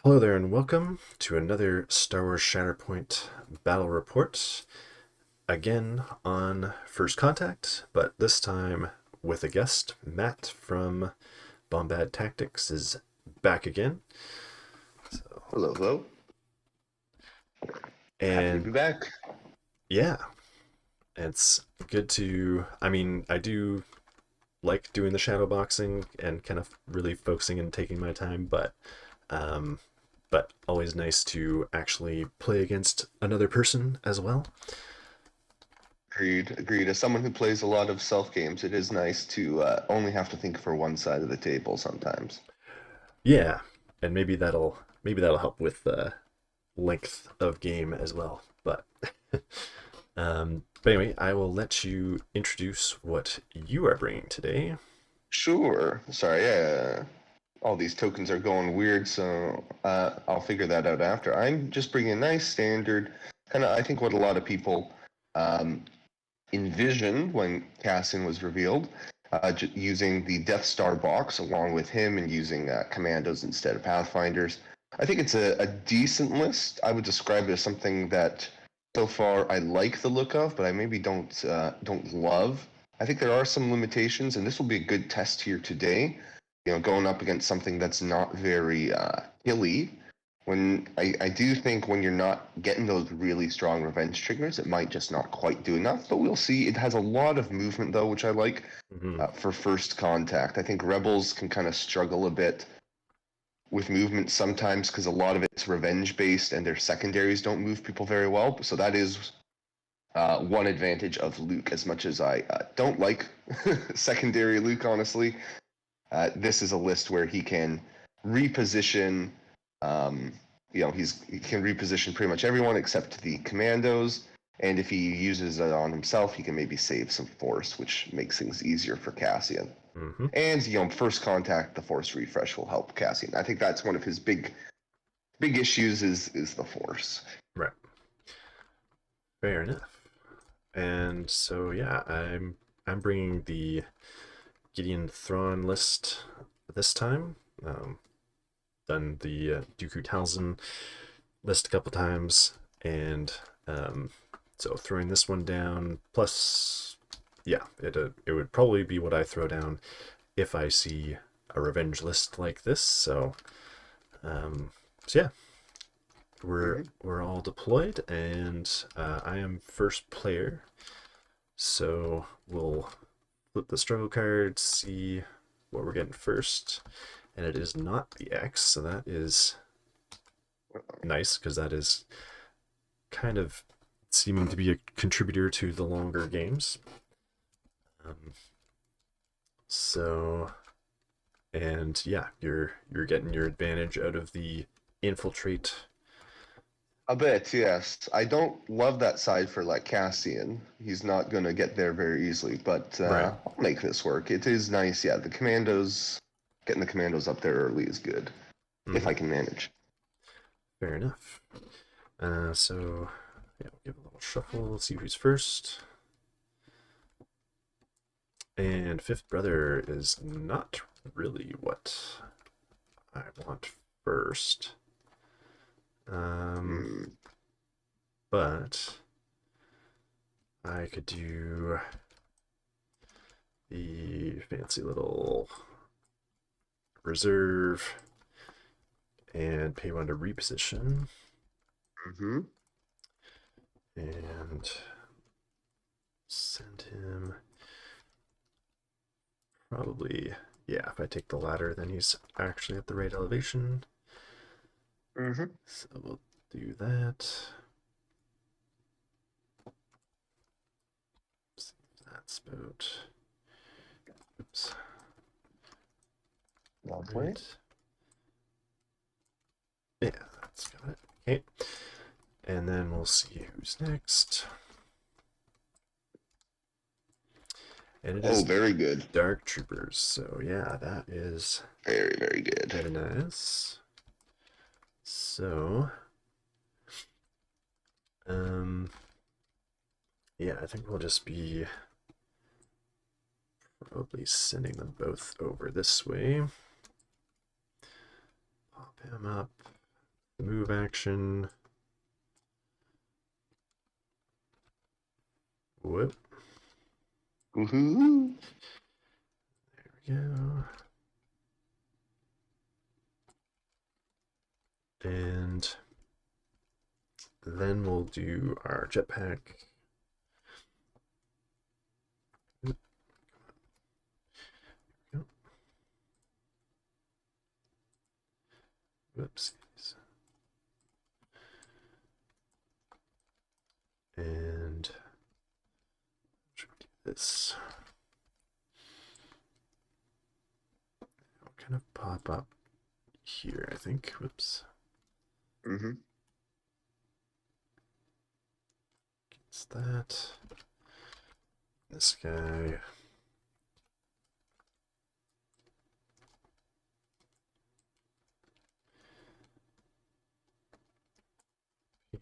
Hello there, and welcome to another Star Wars Shatterpoint battle report. Again on First Contact, but this time with a guest. Matt from Bombad Tactics is back again. So, Hello, hello. Happy to and be back. yeah, it's good to. I do like doing the shadow boxing and kind of really focusing and taking my time, um, but always nice to actually play against another person as well. Agreed, agreed. As someone who plays a lot of self games, it is nice to only have to think for one side of the table sometimes. Yeah, and maybe that'll help with the length of game as well. But anyway, I will let you introduce what you are bringing today. Sure. Sorry, all these tokens are going weird, so I'll figure that out after. I'm just bringing a nice standard, kind of, I think what a lot of people um, envisioned when Cassian was revealed, using the Death Star box along with him and using commandos instead of Pathfinders. I think it's a decent list. I would describe it as something that so far I like the look of, but I maybe don't love. I think there are some limitations, and this will be a good test here today. You know, going up against something that's not very hilly. I do think when you're not getting those really strong revenge triggers, it might just not quite do enough. But we'll see. It has a lot of movement though, which I like Hmm. for first contact. I think rebels can kind of struggle a bit with movement sometimes because a lot of it's revenge based and their secondaries don't move people very well. So that is one advantage of Luke. As much as I don't like secondary Luke, honestly, this is a list where he can reposition. Um, he can reposition pretty much everyone except the commandos. And if he uses it on himself, he can maybe save some force, which makes things easier for Cassian. Hmm. And first contact, the force refresh will help Cassian. I think that's one of his big issues is the force. Right. Fair enough. And so yeah, I'm bringing the Gideon Thrawn list this time. Done the Dooku Talzin list a couple times, and so throwing this one down. Plus, yeah, it would probably be what I throw down if I see a revenge list like this. So yeah, we're Mm-hmm. we're all deployed, and I am first player. So we'll flip the struggle card, see what we're getting first, and it is not the X, so that is nice because that is kind of seeming to be a contributor to the longer games. Um, so, and yeah, you're getting your advantage out of the infiltrate. A bit, yes. I don't love that side for like Cassian. He's not gonna get there very easily, but Right. I'll make this work. It is nice, yeah. The commandos, getting the commandos up there early is good if Mm-hmm. I can manage. Fair enough. So yeah, we'll give a little shuffle. See who's first. And fifth brother is not really what I want first. Um, Mm, but I could do the fancy little reserve and pay one to reposition mm-hmm. and send him probably, yeah, if I take the ladder, then he's actually at the right elevation. Mm-hmm. So we'll do that. See if that's about, oops, Lovely. right. Yeah, that's got it. Okay. And then we'll see who's next. And it Oh, is very good. Dark Troopers. So yeah, that is Very, very good. kind of nice. So, um, yeah, I think we'll just be probably sending them both over this way. Pop him up. move action. Whoop. Woohoo! There we go. And then we'll do our jetpack. Whoopsies. And should we do this? It'll kind of pop up here, I think. Whoops. Mm-hmm. It's that. This guy.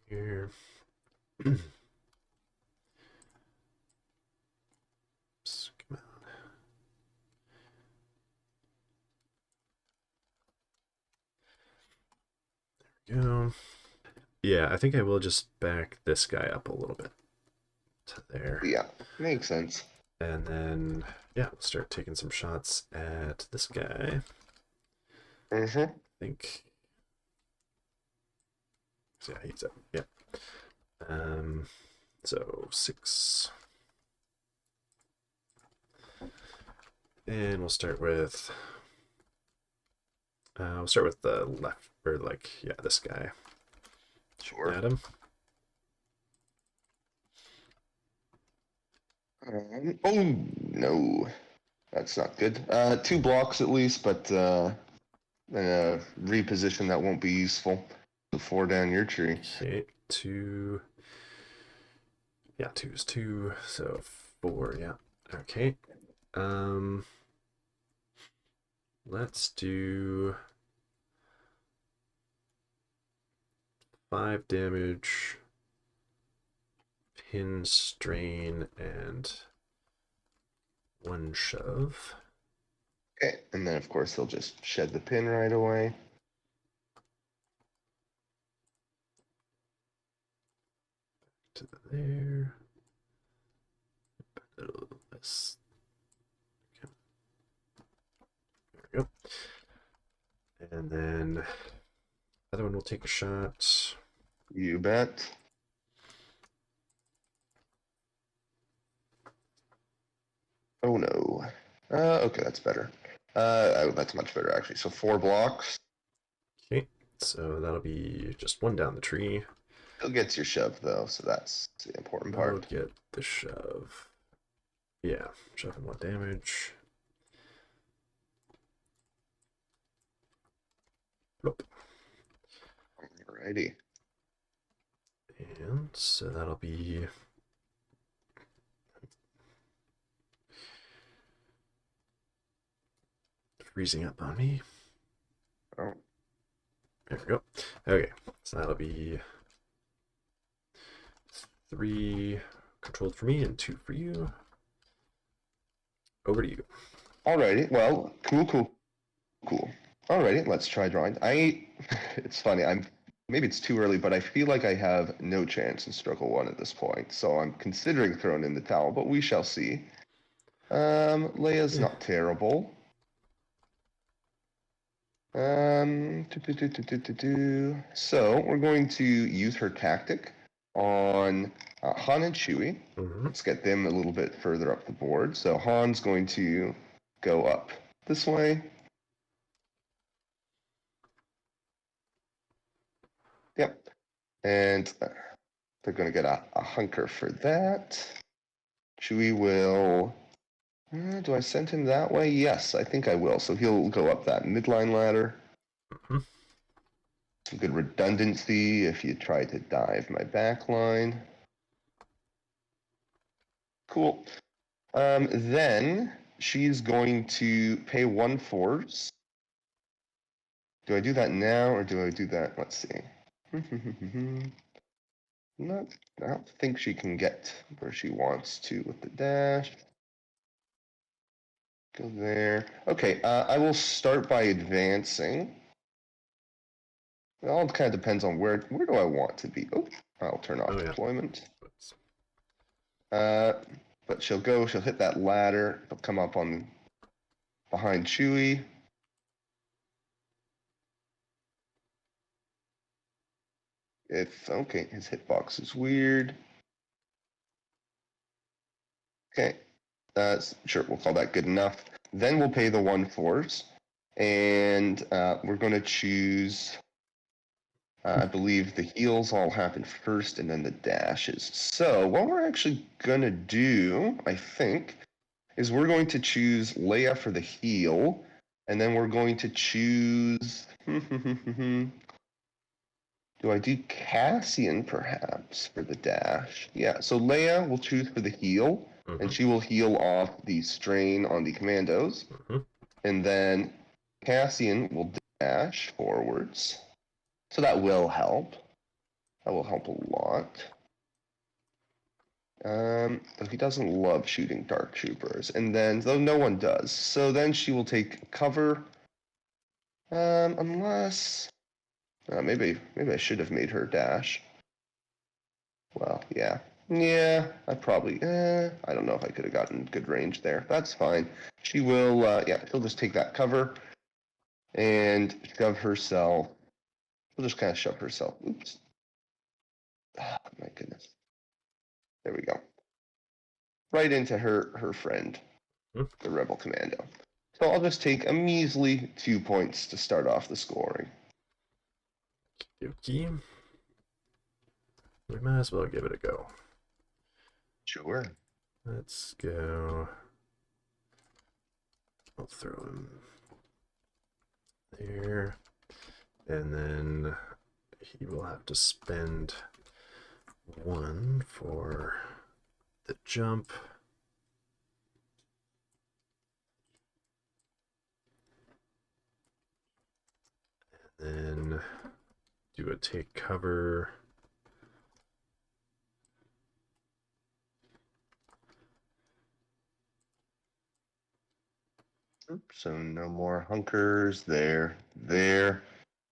Here. Oops, come on. There we go. Yeah, I think I will just back this guy up a little bit to there. Yeah, makes sense. And then, yeah, we'll start taking some shots at this guy. Mm-hmm. I think. Yeah, he's up. Yeah. So 6. And we'll start with the left, or like, yeah, this guy. Sure. At him. Oh no, that's not good. 2 blocks at least, but reposition that won't be useful. So 4 down your tree. Okay, 2. Yeah, 2 is 2, so 4. Yeah. Okay. Let's do 5 damage, pin, strain, and 1 shove. Okay, and then of course he'll just shed the pin right away. To there. A little less. Okay. There we go. And then the other one will take a shot. You bet. Oh no. Okay, that's better. Oh, that's much better actually. So 4 blocks. Okay, so that'll be just 1 down the tree. Still gets your shove though, so that's the important part. I'll get the shove. Yeah, shove and 1 damage. Nope. Alrighty. And so that'll be freezing up on me. Oh. There we go. Okay, so that'll be 3 controlled for me and 2 for you. Over to you. Alrighty. Well, cool. Alrighty, let's try drawing. It's funny. Maybe it's too early, but I feel like I have no chance in Struggle 1 at this point, so I'm considering throwing in the towel, but we shall see. Leia's not terrible. So we're going to use her tactic on Han and Chewie. Let's get them a little bit further up the board. So Han's going to go up this way. Yep. And they're going to get a hunker for that. Chewie will... do I send him that way? Yes, I think I will. So he'll go up that midline ladder. Some good redundancy if you try to dive my back line. Cool. Then she's going to pay 1 force. Do I do that now or do I do that? Let's see. I don't think she can get where she wants to with the dash. Go there. Okay, I will start by advancing. It all kind of depends on where do I want to be. Oh, I'll turn off Oh yeah. deployment. Oops. But she'll hit that ladder. She'll come up on behind Chewie. Okay, his hitbox is weird. Okay, sure, we'll call that good enough. Then we'll pay the 1-4s, and we're going to choose. I believe the heals all happen first, and then the dashes. So what we're actually going to do, I think, is we're going to choose Leia for the heal, and then we're going to choose. Do I do Cassian perhaps for the dash? Yeah, so Leia will choose for the heal, and she will heal off the strain on the commandos. And then Cassian will dash forwards. So that will help. That will help a lot. But he doesn't love shooting dark troopers. And then, though no one does. So then she will take cover. Unless maybe I should have made her dash. Well, yeah. Yeah, I probably, I don't know if I could have gotten good range there. That's fine. She will, yeah, she'll just take that cover and shove herself. She'll just kind of shove herself. Oops. Oh, my goodness. There we go. Right into her friend, the Rebel Commando. So I'll just take a measly 2 points to start off the scoring. Okay. We might as well give it a go. Sure. Let's go. I'll throw him there. And then he will have to spend 1 for the jump. And then do a take cover. So no more hunkers there,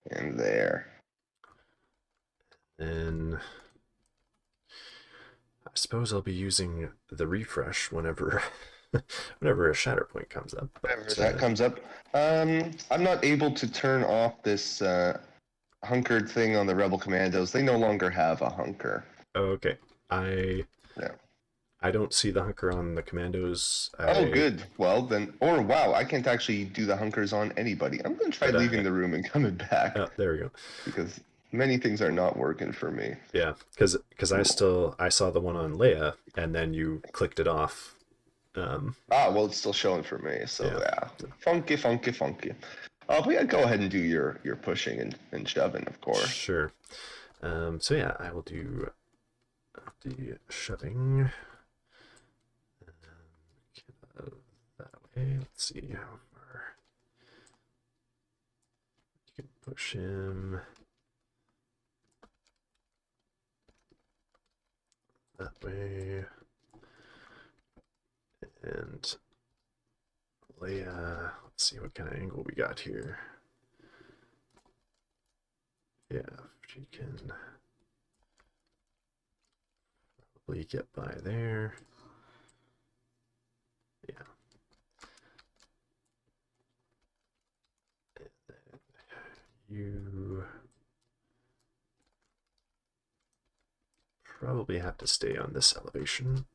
and there. And I suppose I'll be using the refresh whenever whenever a shatter point comes up. Whenever that comes up. I'm not able to turn off this hunkered thing on the Rebel Commandos. They no longer have a hunker. Okay. Yeah. I don't see the hunker on the commandos. Oh, good. Well, then, or wow, I can't actually do the hunkers on anybody. I'm going to try leaving the room and coming back. Oh, there we go. Because many things are not working for me. Yeah, because I saw the one on Leia, and then you clicked it off. Well, it's still showing for me. So yeah. Funky. But yeah, go ahead and do your pushing and shoving, of course. Sure. So yeah, I will do the shoving. That way. Let's see how far you can push him. That way. And Leia, let's see what kind of angle we got here. Yeah, she can probably get by there. Yeah. And then you probably have to stay on this elevation.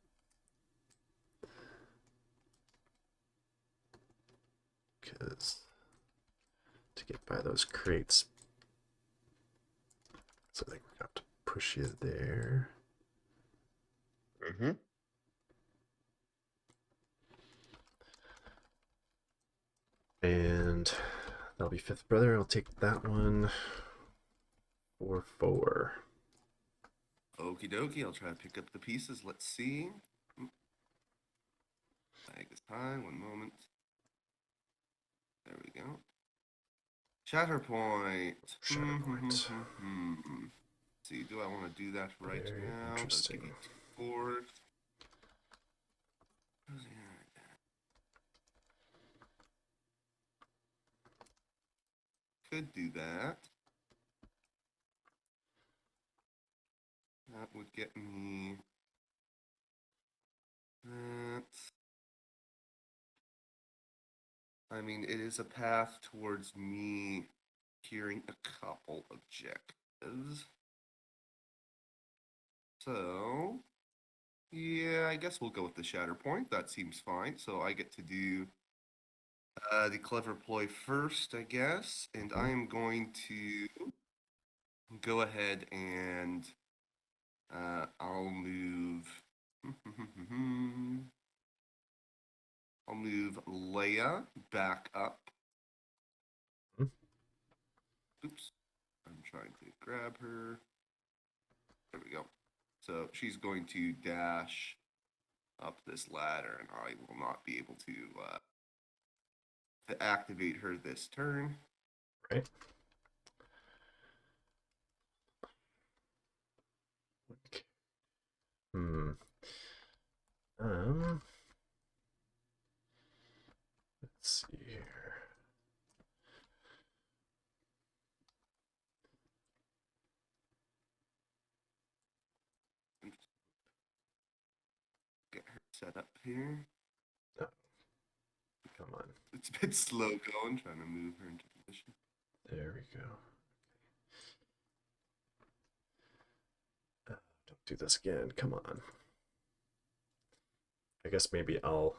Because to get by those crates, so I think we have to push you there. And that'll be fifth brother. I'll take that one for 4. Okie dokie, I'll try to pick up the pieces. Let's see. Lag is high, 1 moment. There we go. Shatterpoint. Shatterpoint. See, do I want to do that right Very now? interesting. That'll give me 2 forward. Could do that. would get me that. I mean, it is a path towards me securing a couple objectives. So, yeah, I guess we'll go with the Shatter Point. That seems fine. So I get to do the Clever Ploy first, I guess. And I am going to go ahead and I'll move. I'll move Leia back up. Hmm. Oops. I'm trying to grab her. There we go. So she's going to dash up this ladder, and I will not be able to activate her this turn. Right. Okay. Let's see here. Get her set up here. Oh, come on. It's a bit slow going, trying to move her into position. There we go. Don't do this again. Come on. I guess maybe I'll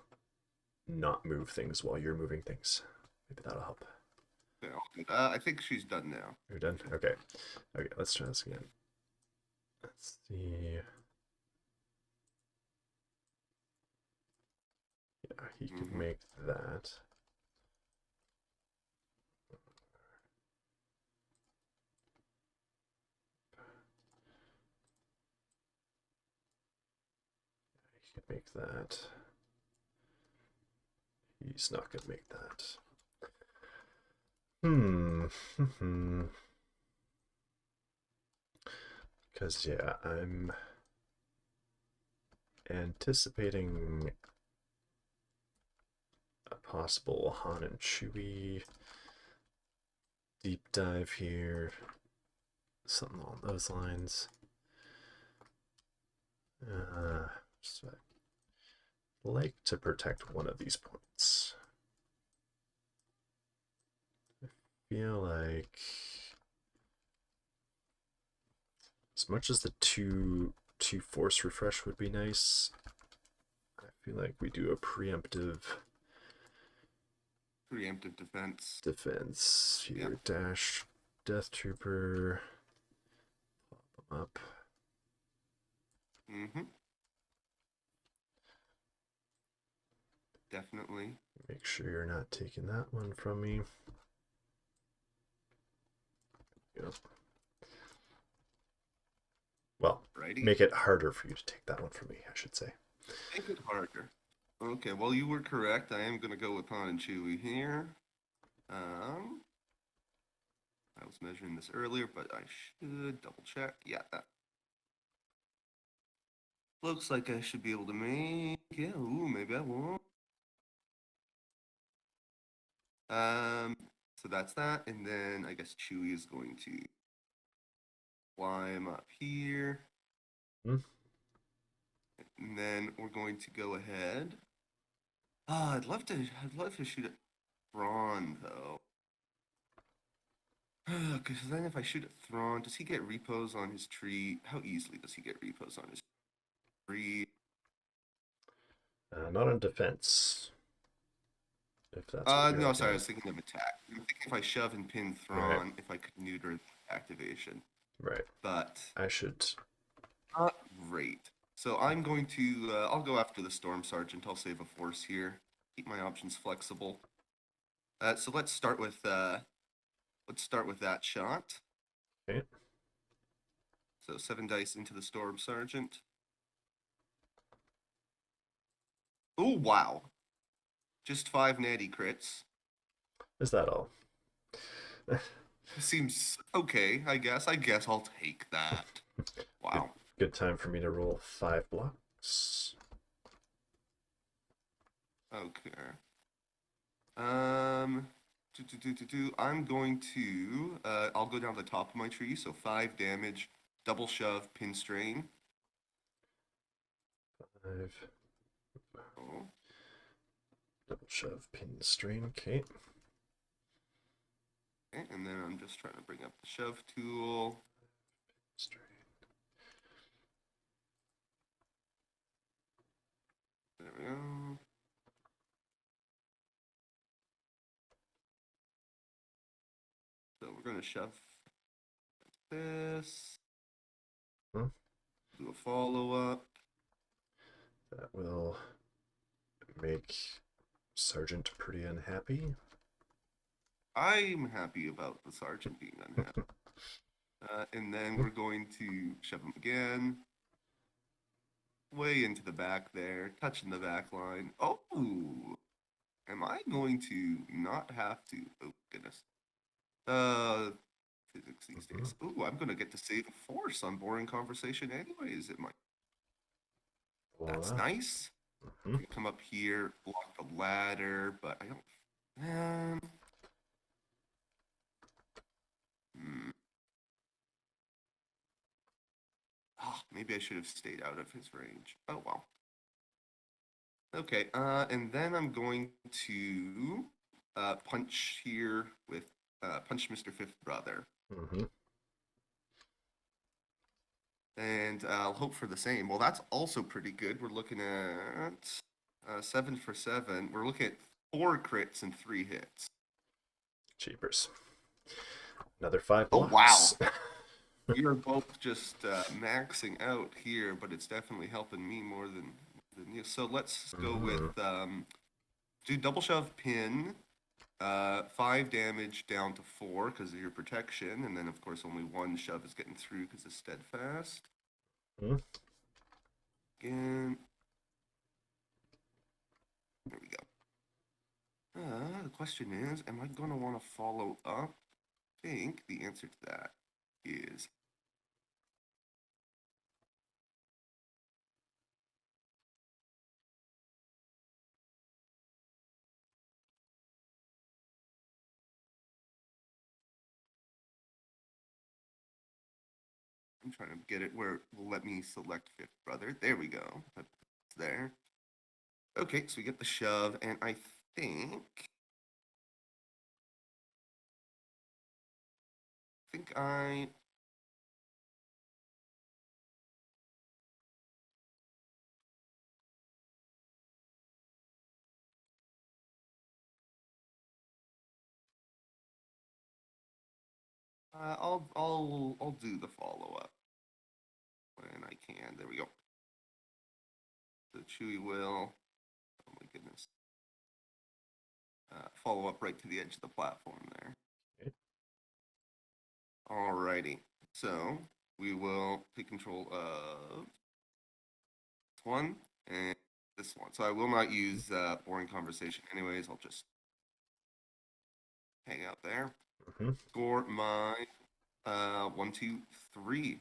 not move things while you're moving things. Maybe that'll help. Yeah, I think she's done now. You're done? Okay. Okay, let's try this again. Let's see. Yeah, he could make that. He could make that. He's not gonna make that. Because, yeah, I'm anticipating a possible Han and Chewie deep dive here. Something along those lines. So I'd like to protect one of these points. I feel like, as much as the two force refresh would be nice, I feel like we do a preemptive defense here. Yep. Dash Death Trooper, pop them up. Definitely. Make sure you're not taking that one from me. Yep. Well, Righty. make it harder for you to take that one from me, I should say. Make it harder. Okay, well, you were correct. I am going to go with Han and Chewie here. I was measuring this earlier, but I should double check. Yeah, that looks like I should be able to make. Yeah, ooh, maybe I won't. So that's that, and then I guess Chewie is going to climb up here. And then we're going to go ahead. I'd love to shoot at Thrawn though. Because then if I shoot at Thrawn, does he get repos on his tree? How easily does he get repos on his tree? Not on defense. If that's what no, you're sorry, I at. was thinking of attack. I'm thinking if I shove and pin Thrawn, Right. if I could neuter the activation. Right. But I should. not great. So I'm going to, I'll go after the Storm Sergeant. I'll save a force here. Keep my options flexible. So let's start with that shot. Okay. So 7 dice into the Storm Sergeant. Oh, wow. Just 5 natty crits. Is that all? Seems okay, I guess. I guess I'll take that. Wow. Good time for me to roll 5 blocks. Okay. I'm going to, I'll go down the top of my tree, so 5 damage, double shove, pin strain. 5. Oh, Double shove, pin, strain. Okay. okay, and then I'm just trying to bring up the shove tool. Strain. There we go. So we're going to shove this. Hmm. Do a follow-up. That will make Sergeant pretty unhappy. I'm happy about the sergeant being unhappy. And then we're going to shove him again. Way into the back there, touching the back line. Oh, am I going to not have to? Oh, goodness. Physics these days. Ooh, I'm going to get to save a force on boring conversation anyways. It might. That's Voila. nice. I can come up here, block the ladder, but I don't. Oh, maybe I should have stayed out of his range. Oh well. Okay, and then I'm going to punch here with punch Mr. Fifth Brother. Mm-hmm. And I'll hope for the same. Well, that's also pretty good. We're looking at 7 for 7. We're looking at 4 crits and 3 hits. Cheapers. Another 5 Oh, wow. blocks. We are both just maxing out here, but it's definitely helping me more than you. So let's go with do double shove pin, 5 damage down to 4 because of your protection, and then of course only 1 shove is getting through because of steadfast. Again. There we go. The question is, am I going to want to follow up? I think the answer to that is I'm trying to get it where it will let me select Fifth Brother. There we go. That's there. Okay, so we get the shove, and I think I'll do the follow up when I can. There we go. The Chewie will. Oh my goodness. Follow up right to the edge of the platform there. Okay. Alrighty. So we will take control of this one and this one. So I will not use boring conversation anyways. I'll just hang out there. Score my 1, 2, 3.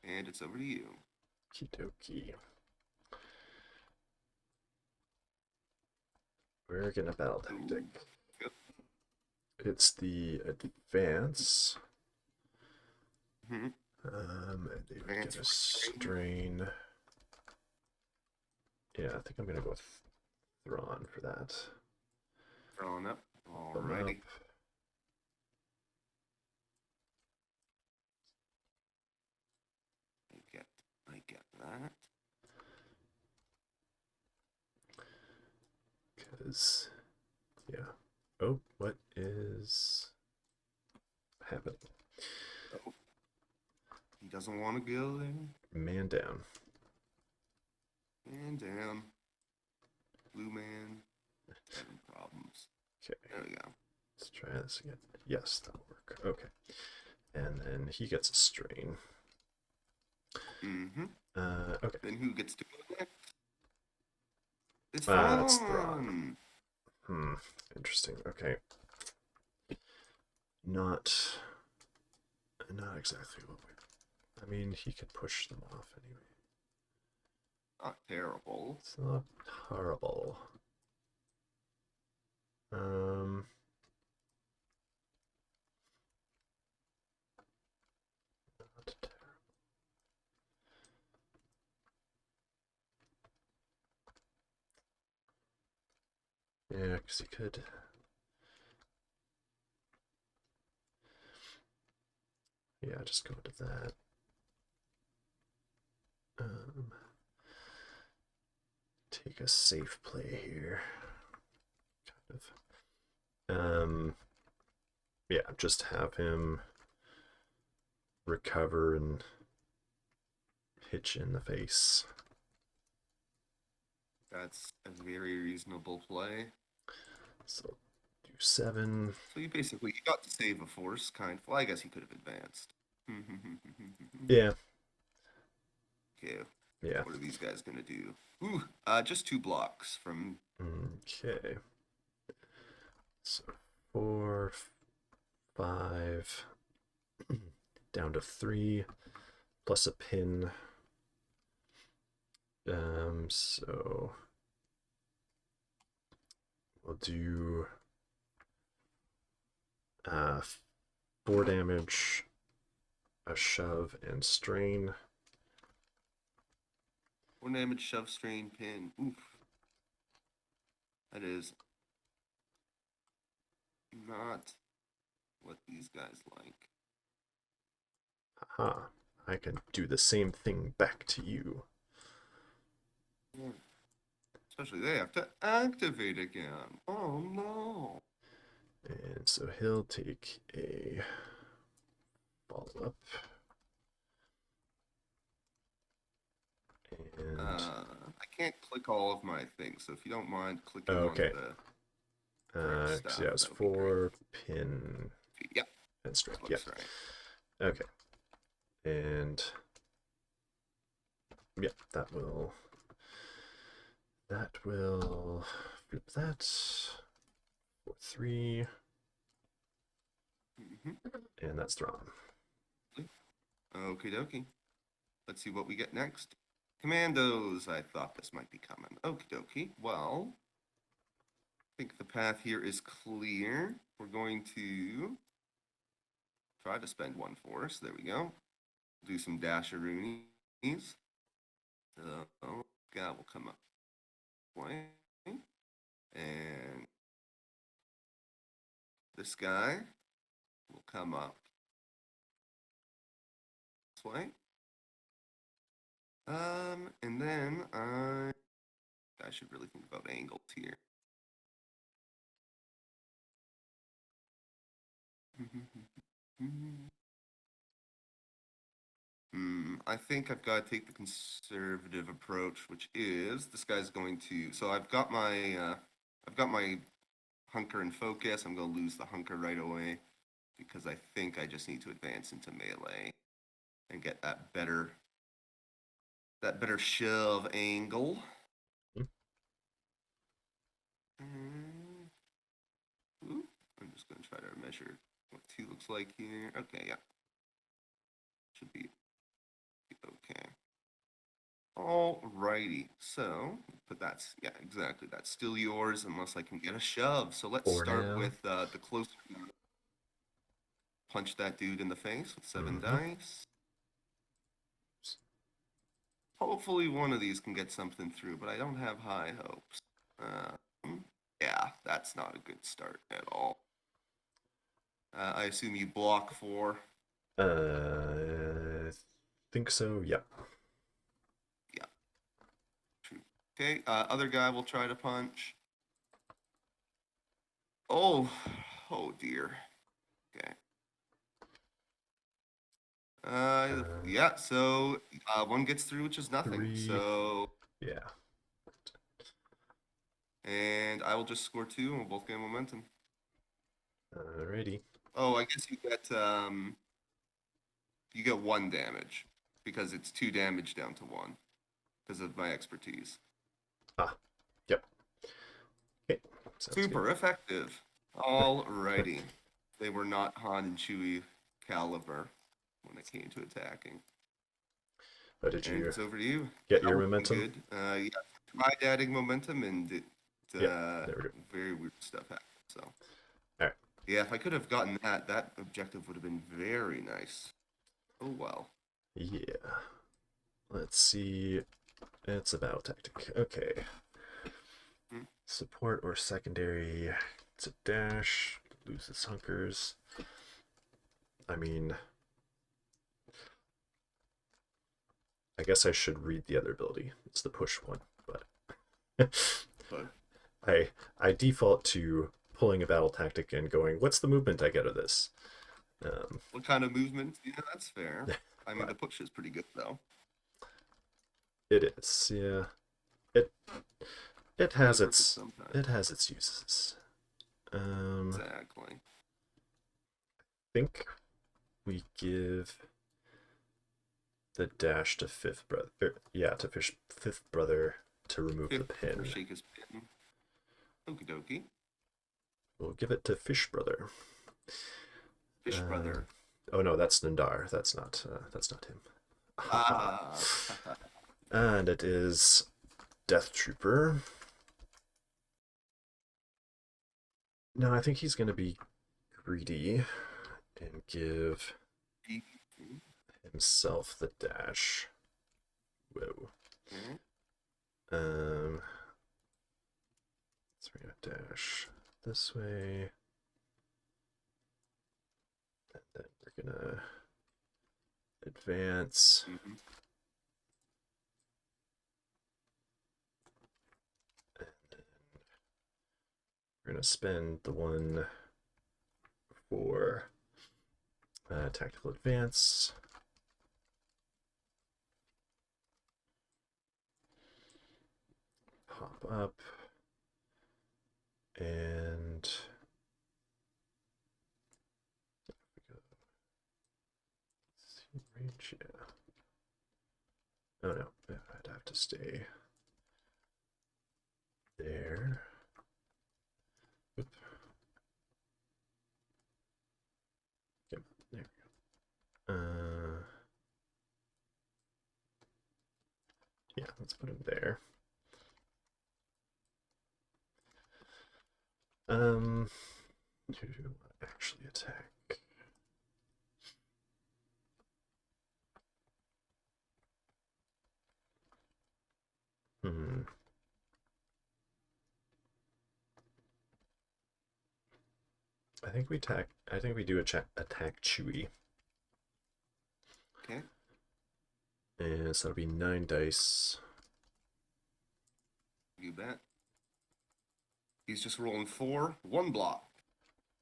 And it's over to you. Okie dokie. We're gonna battle tactic. Yep. It's the advance. Mhm. And they would Advance get a for strain. strain. Yeah, I think I'm gonna go with Thrawn for that. Throwing up. Thumb up. Alrighty. I get that. Because, yeah. Oh, what is happening? Oh. He doesn't want to go there. Man down. Man down. Blue man. Having problems. Okay. There we go. Let's try this again. Yes, that'll work. Okay. And then he gets a strain. Mm-hmm. Okay. Then who gets to go next? It's It's Thrawn. Interesting. Okay. Not exactly what we... I mean, he could push them off anyway. Not terrible. It's not horrible. Not terrible. Yeah, because he could. Yeah, just go to that. Take a safe play here. Kind of. Yeah, just have him recover and hit you in the face. That's a very reasonable play. So do 7. So you basically got to save a force, kind of. Well, I guess he could have advanced. Yeah. Okay. Yeah. What are these guys gonna do? Ooh, just 2 blocks from. Okay. So 4, 5, down to 3, plus a pin. So we'll do 4 damage, a shove, and strain. 4 damage, shove, strain, pin. Oof. That is not what these guys like. Haha. I can do the same thing back to you. Yeah. Especially they have to activate again. Oh no. And so he'll take a follow up. And I can't click all of my things, so if you don't mind clicking okay. on the So yeah, it's 4 pin. Yeah. And strike. Yeah. Right. Okay. And yeah, that will flip that for 3. And that's Thrawn. Okie dokie. Let's see what we get next. Commandos. I thought this might be coming. Okie dokie. Well, I think the path here is clear. We're going to try to spend 1 force. There we go. Do some dasheroonies. So, guy will come up. Way. And this guy will come up this way. And then I should really think about angles here. I think I've got to take the conservative approach, which is this guy's going to. So I've got my hunker and focus. I'm going to lose the hunker right away because I think I just need to advance into melee and get that better shove angle. Ooh, I'm just going to try to measure what 2 looks like here. Okay, yeah. Should be okay. Alrighty, so but that's exactly. That's still yours unless I can get a shove. So let's start with the close. Punch that dude in the face with 7 dice. Hopefully one of these can get something through, but I don't have high hopes. Yeah, that's not a good start at all. I assume you block 4. I think so. Yep. Yeah. True. Okay. Other guy will try to punch. Oh dear. Okay. Yeah. So 1 gets through, which is nothing. 3. So yeah. And I will just score 2, and we'll both get momentum. Alrighty. Oh, I guess you get 1 damage because it's 2 damage down to 1 because of my expertise. Yep. Okay. Super effective. Alrighty. They were not Han and Chewie caliber when it came to attacking. Oh, did you? It's over to you. Get your momentum? Good. Yeah, tried adding momentum, and it very weird stuff happened. So. All right. Yeah, if I could have gotten that objective would have been very nice. Oh well. Yeah. Let's see. It's a battle tactic. Okay. Support or secondary. It's a dash. Loses hunkers. I mean, I guess I should read the other ability. It's the push one, but But I default to pulling a battle tactic and going, what's the movement I get of this? what kind of movement? Yeah, that's fair. I mean, Right. the push is pretty good though. It is, yeah. It it has It works its sometimes. uses. I Exactly. think we give the dash to fifth brother. Yeah, to fifth brother to remove the Fifth pin. or shake his pin. Okie dokie. We'll give it to Fish Brother. Fish brother. Oh no, that's Nandar. That's not him. Ah. And it is Death Trooper. No, I think he's gonna be greedy and give himself the dash. Whoa. Okay. So we're gonna dash this way. And then we're gonna advance. Mm-hmm. And then we're gonna spend the one for tactical advance. Pop up. And range, yeah. Oh no, I'd have to stay there. Oop. Yep, there we go. Yeah, let's put him there. Who do I actually attack? I think we do attack Chewie. Okay. And so that'll be 9 dice. You bet. He's just rolling 4. 1 block.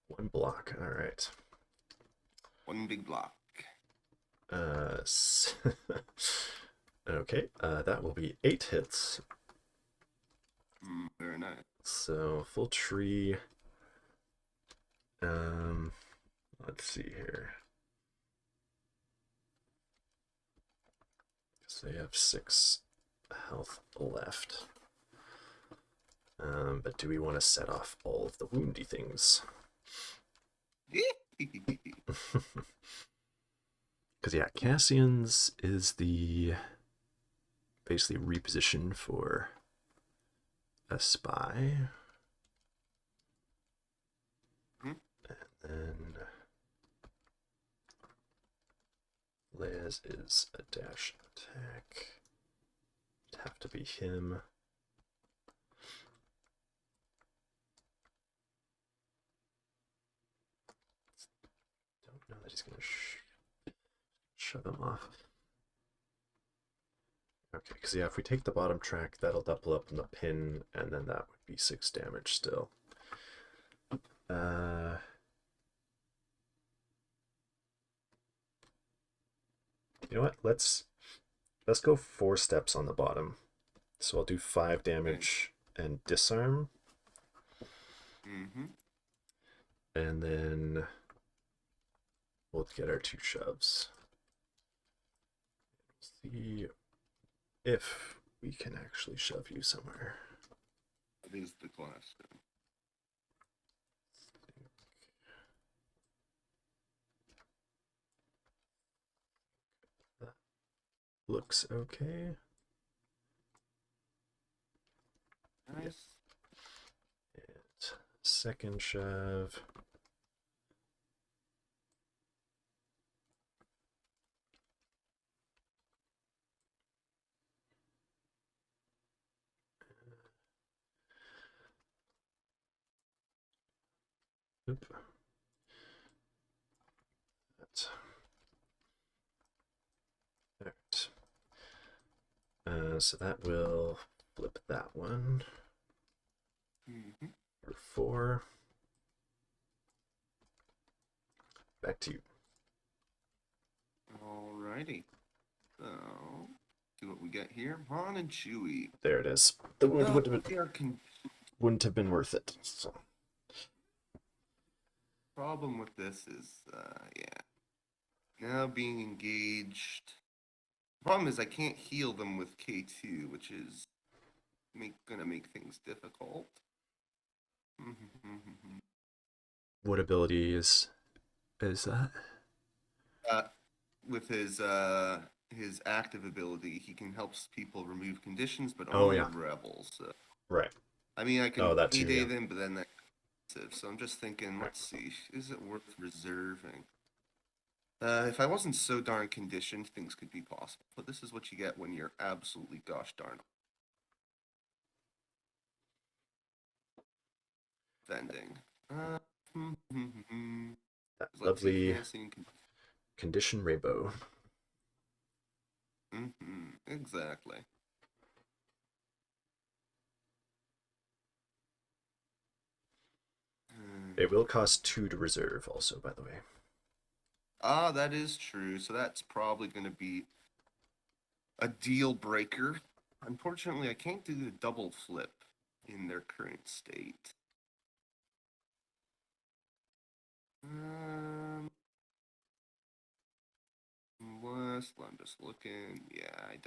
1 block. All right. 1 big block. Okay, that will be 8 hits. Very nice. So full tree. Let's see here. So they have 6 health left. But do we want to set off all of the woundy things? Because yeah, Cassian's is the basically reposition for a spy. Mm-hmm. And then Leia's is a dash attack. It'd have to be him. Don't know that he's gonna shove him off. Okay, because yeah, if we take the bottom track, that'll double up on the pin, and then that would be 6 damage still. You know what? Let's go 4 steps on the bottom. So I'll do 5 damage and disarm. Mm-hmm. And then we'll get our 2 shoves. See if we can actually shove you somewhere. That is the question. That looks okay. Nice. And second shove. Oop. That's alright. So that will flip that one for 4. Back to you. Alrighty. So, see what we get here. Han and Chewie. There it is. The wound They are wouldn't have been worth it. So. Problem with this is, yeah. Now being engaged. The problem is I can't heal them with K2, which is gonna make things difficult. What ability is that? With his active ability, he can help people remove conditions, but only rebels. So. Right. I mean, I can that too, payday them, but then that's expensive. So I'm just thinking, let's see, is it worth reserving? If I wasn't so darn conditioned, things could be possible. But this is what you get when you're absolutely gosh darn vending. That lovely condition rainbow. Exactly. It will cost 2 to reserve also, by the way. Ah, that is true. So that's probably going to be a deal breaker. Unfortunately, I can't do the double flip in their current state. Unless I'm just looking. Yeah, I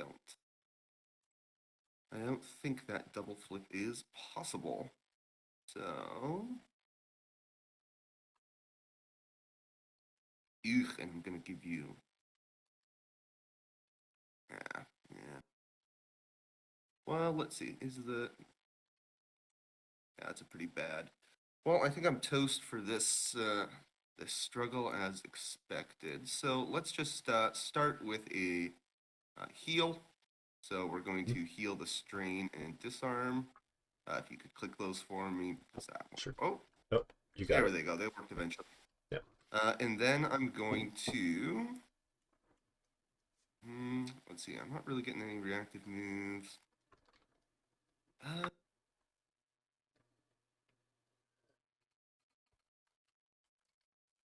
don't think that double flip is possible. So, and I'm gonna give you. Yeah. Well, let's see. Yeah, it's a pretty bad. Well, I think I'm toast for this this struggle as expected. So let's just start with a heal. So we're going to heal the strain and disarm. If you could click those for me. That one. Sure. Oh, you got there it. they go. They worked eventually. Yeah. And then I'm going to. Let's see. I'm not really getting any reactive moves.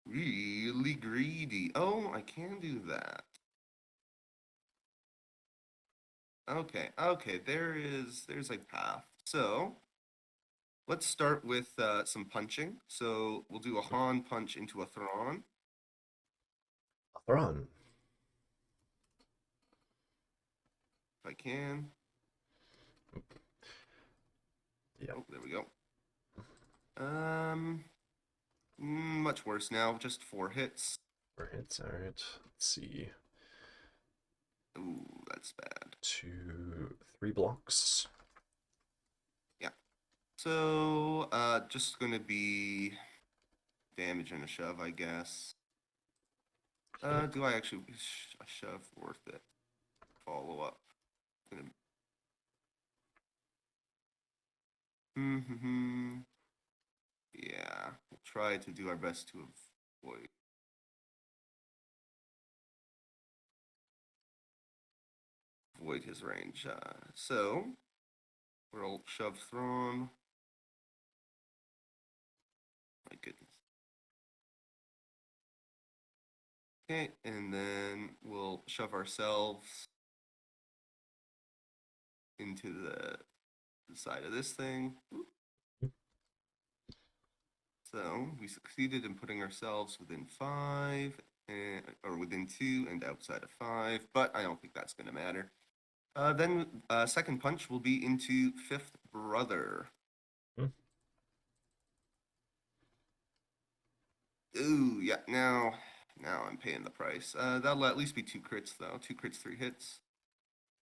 Really greedy. Oh, I can do that. Okay, there's a path. So let's start with some punching. So we'll do a Han punch into a Thrawn. Thrawn. If I can. Yeah. Oh, there we go. Much worse now. Just 4 hits. 4 hits. All right. Let's see. Ooh, that's bad. 2, 3 blocks. Yeah. So just gonna be damage and a shove, I guess. Do I actually a shove worth it? Follow up. Yeah, we'll try to do our best to avoid his range. So we'll shove Thrawn. My goodness. Okay, and then we'll shove ourselves into the side of this thing. So we succeeded in putting ourselves within 5, or within 2 and outside of 5, but I don't think that's going to matter. Then second punch will be into Fifth Brother. Ooh, yeah, now I'm paying the price. That'll at least be 2 crits, though. 2 crits, 3 hits.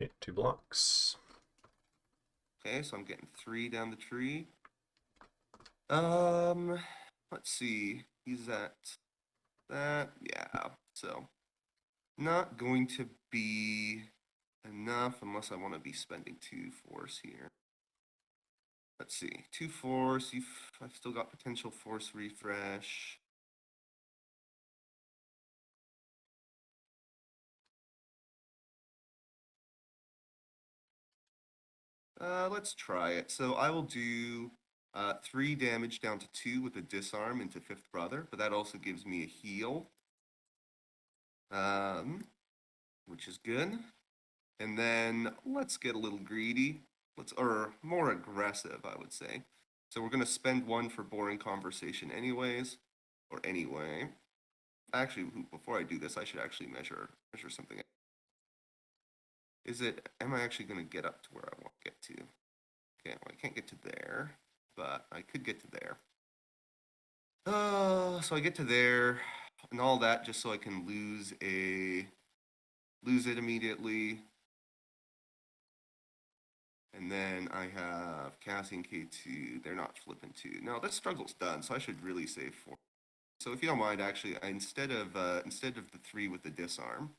Okay, 2 blocks. Okay, so I'm getting 3 down the tree. Let's see. He's at that. Yeah, so not going to be enough unless I want to be spending 2 force here. let's see. 2 force. I've still got potential force refresh. Let's try it. So I will do 3 damage down to 2 with a disarm into Fifth Brother, but that also gives me a heal, which is good. And then let's get a little greedy. Or more aggressive, I would say. So we're gonna spend 1 for boring conversation anyways, or anyway. Actually, before I do this, I should actually measure something. Am I actually gonna get up to where I want to get to? Okay, well, I can't get to there, but I could get to there. So I get to there, and all that just so I can lose it immediately. And then I have Cassian K2. They're not flipping 2. Now this struggle's done, so I should really save 4. So if you don't mind, actually, instead of the 3 with the disarm,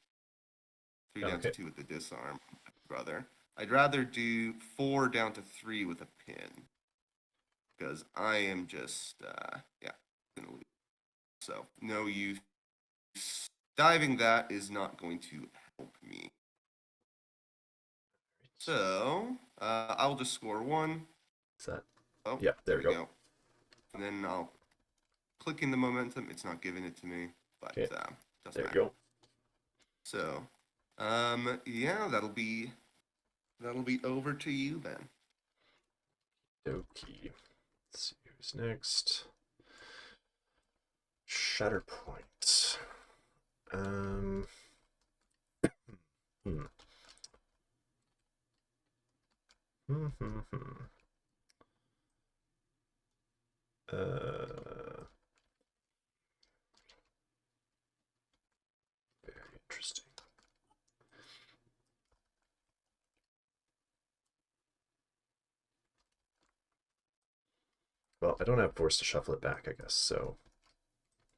3 down to 2 with the disarm, brother, I'd rather do 4 down to 3 with a pin, because I am just gonna lose. So no use diving. That is not going to help me. So I'll just score 1. Is that? Oh, Yeah, there we go. And then I'll click in the momentum. It's not giving it to me, but Okay. doesn't There matter. you go. So, yeah, that'll be over to you then. Okie. Let's see who's next. Shatterpoint. Very interesting. Well, I don't have force to shuffle it back, I guess, so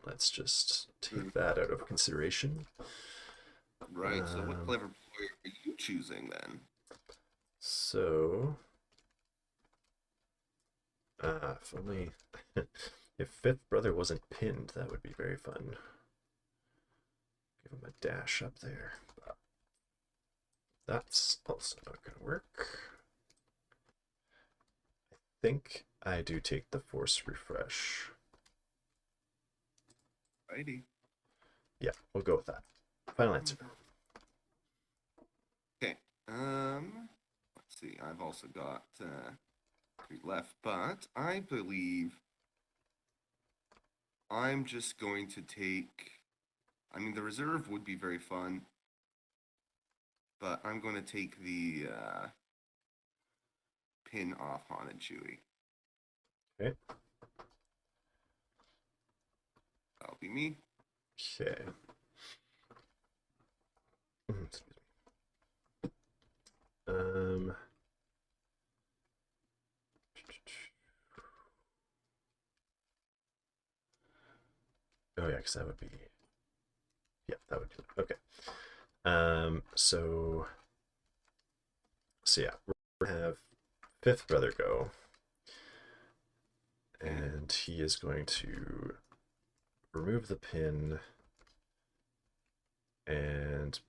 let's just take that out of consideration. Right, so what clever player are you choosing then? So, if only if Fifth Brother wasn't pinned, that would be very fun. Give him a dash up there. But that's also not going to work. I think I do take the force refresh. Righty. Yeah, we'll go with that. Final answer. Okay. Let's see. I've also got 3 left, but I believe I'm just going to take. I mean, the reserve would be very fun, but I'm going to take the pin off Han and Chewie. Okay. That'll be me. Okay. Excuse me. Oh yeah, because that would be. Yeah, that would be okay. So yeah, we're gonna have Fifth Brother go, and he is going to remove the pin and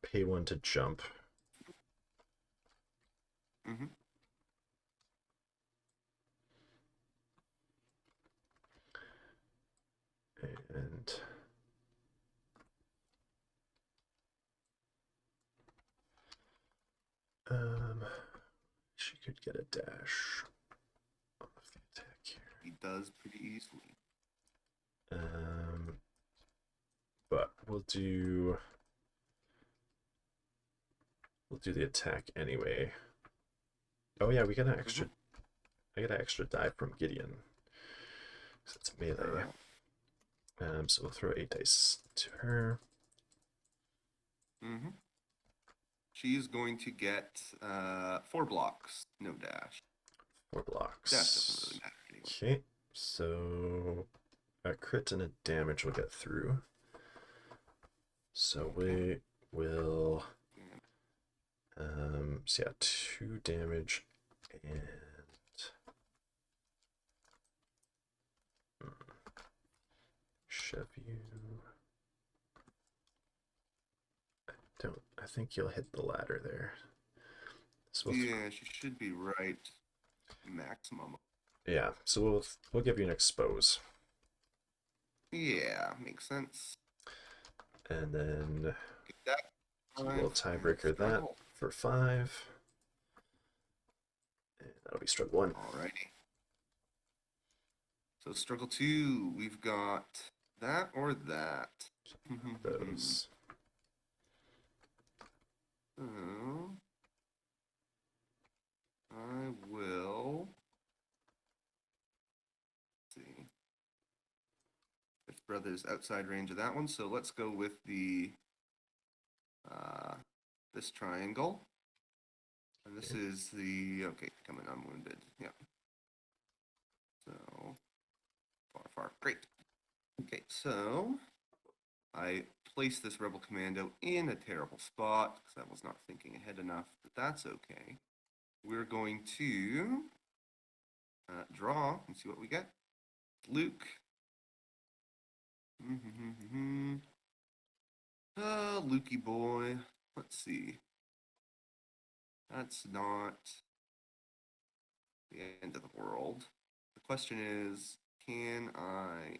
pay 1 to jump. Mm-hmm. And she could get a dash off the attack here. He does pretty easily. But we'll do the attack anyway. Oh yeah, we get an extra. I get an extra die from Gideon. So it's melee. So we'll throw 8 dice to her. Mm-hmm. She's going to get 4 blocks, no dash. 4 blocks. Dash doesn't really matter anyway. Okay, so a crit and a damage will get through. So we will So yeah, 2 damage and shove you. I think you'll hit the ladder there. So Yeah, she should be right. Maximum. yeah, so we'll give you an expose. Yeah, makes sense. And then Get that. we'll tiebreaker that for 5. And that'll be struggle 1. Alrighty. So struggle 2, we've got that or that. Those. So I will see. Fifth brother's outside range of that one, so let's go with the this triangle. And this is the coming unwounded. Yeah. So far. Great. Okay, so I placed this Rebel Commando in a terrible spot because I was not thinking ahead enough, but that's okay. We're going to draw and see what we get. Luke. Lukey boy. Let's see. That's not the end of the world. The question is, can I...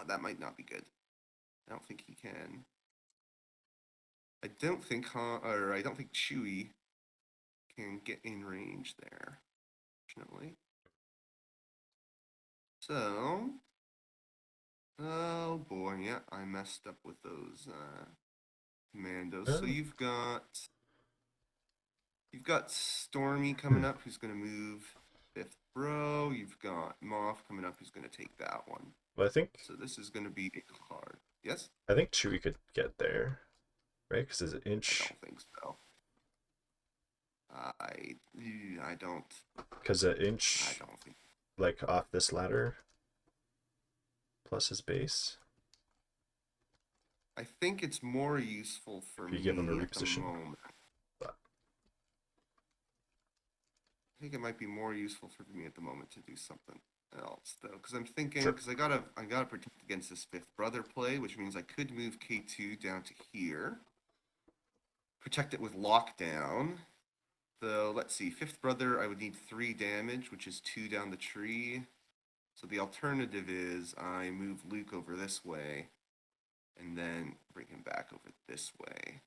that might not be good. I don't think he can. I don't think Chewie can get in range there, fortunately. So, oh boy, yeah, I messed up with those commandos. So you've got Stormy coming up, who's going to move 5th bro. You've got Moff coming up, who's going to take that one. Well, I think so. This is going to be hard. Yes. I think Chewie could get there, right? Because it's an inch. I don't think so. I don't. Because an inch. I don't think. Like off this ladder. Plus his base. I think it's more useful for me. You give him a at the reposition. moment. I think it might be more useful for me at the moment to do something else, though, because I'm thinking because I gotta protect against this 5th brother play, which means I could move K2 down to here, protect it with lockdown. So let's see, 5th brother, I would need 3 damage, which is 2 down the tree. So the alternative is I move Luke over this way, and then bring him back over this way.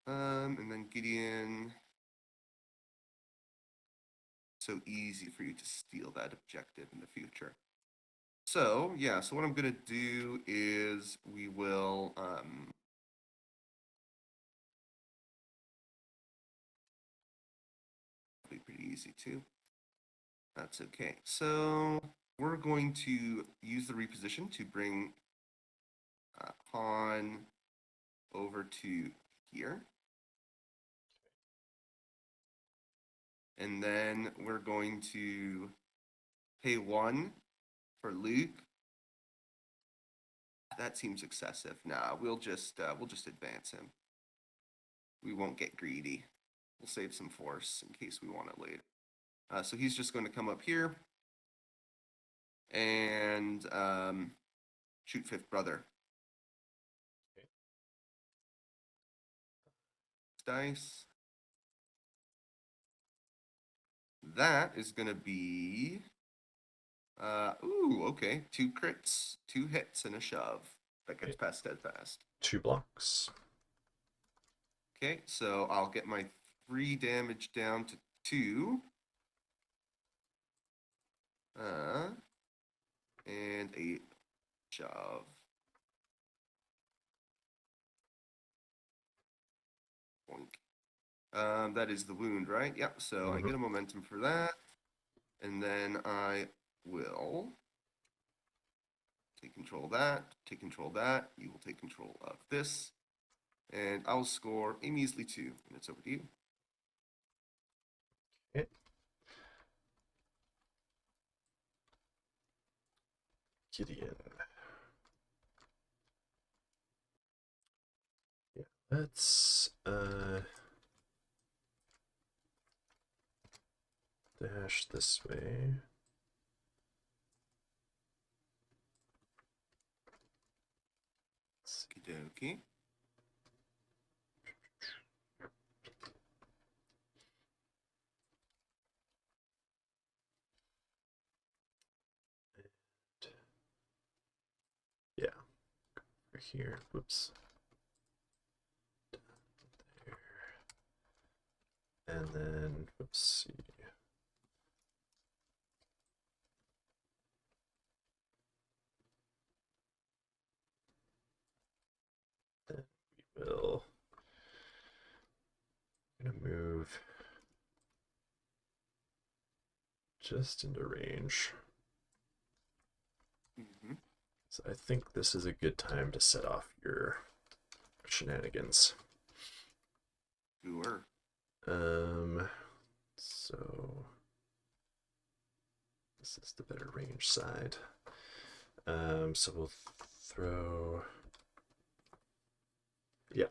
And then Gideon. So easy for you to steal that objective in the future. So yeah, so what I'm gonna do is we will be pretty easy too. That's okay. So we're going to use the reposition to bring Han over to here. And then we're going to pay 1 for Luke. That seems excessive. Nah, we'll just advance him. We won't get greedy. We'll save some force in case we want it later. So he's just going to come up here and shoot 5th brother. Okay. Dice. That is going to be, okay. 2 crits, 2 hits, and a shove. That gets past steadfast. 2 blocks. Okay, so I'll get my 3 damage down to 2. And a shove. Boink. That is the wound, right? Yep, so I get a momentum for that. And then I will take control of that, take control of that. You will take control of this. And I'll score a measly 2, and it's over to you. Okay. Gideon. Let's dash this way. Okie dokie. Yeah, over here. Whoops. There. And then, whoops. See. Then we will gonna move just into range. Mm-hmm. So I think this is a good time to set off your shenanigans. Sure. So this is the better range side. So we'll throw, yeah,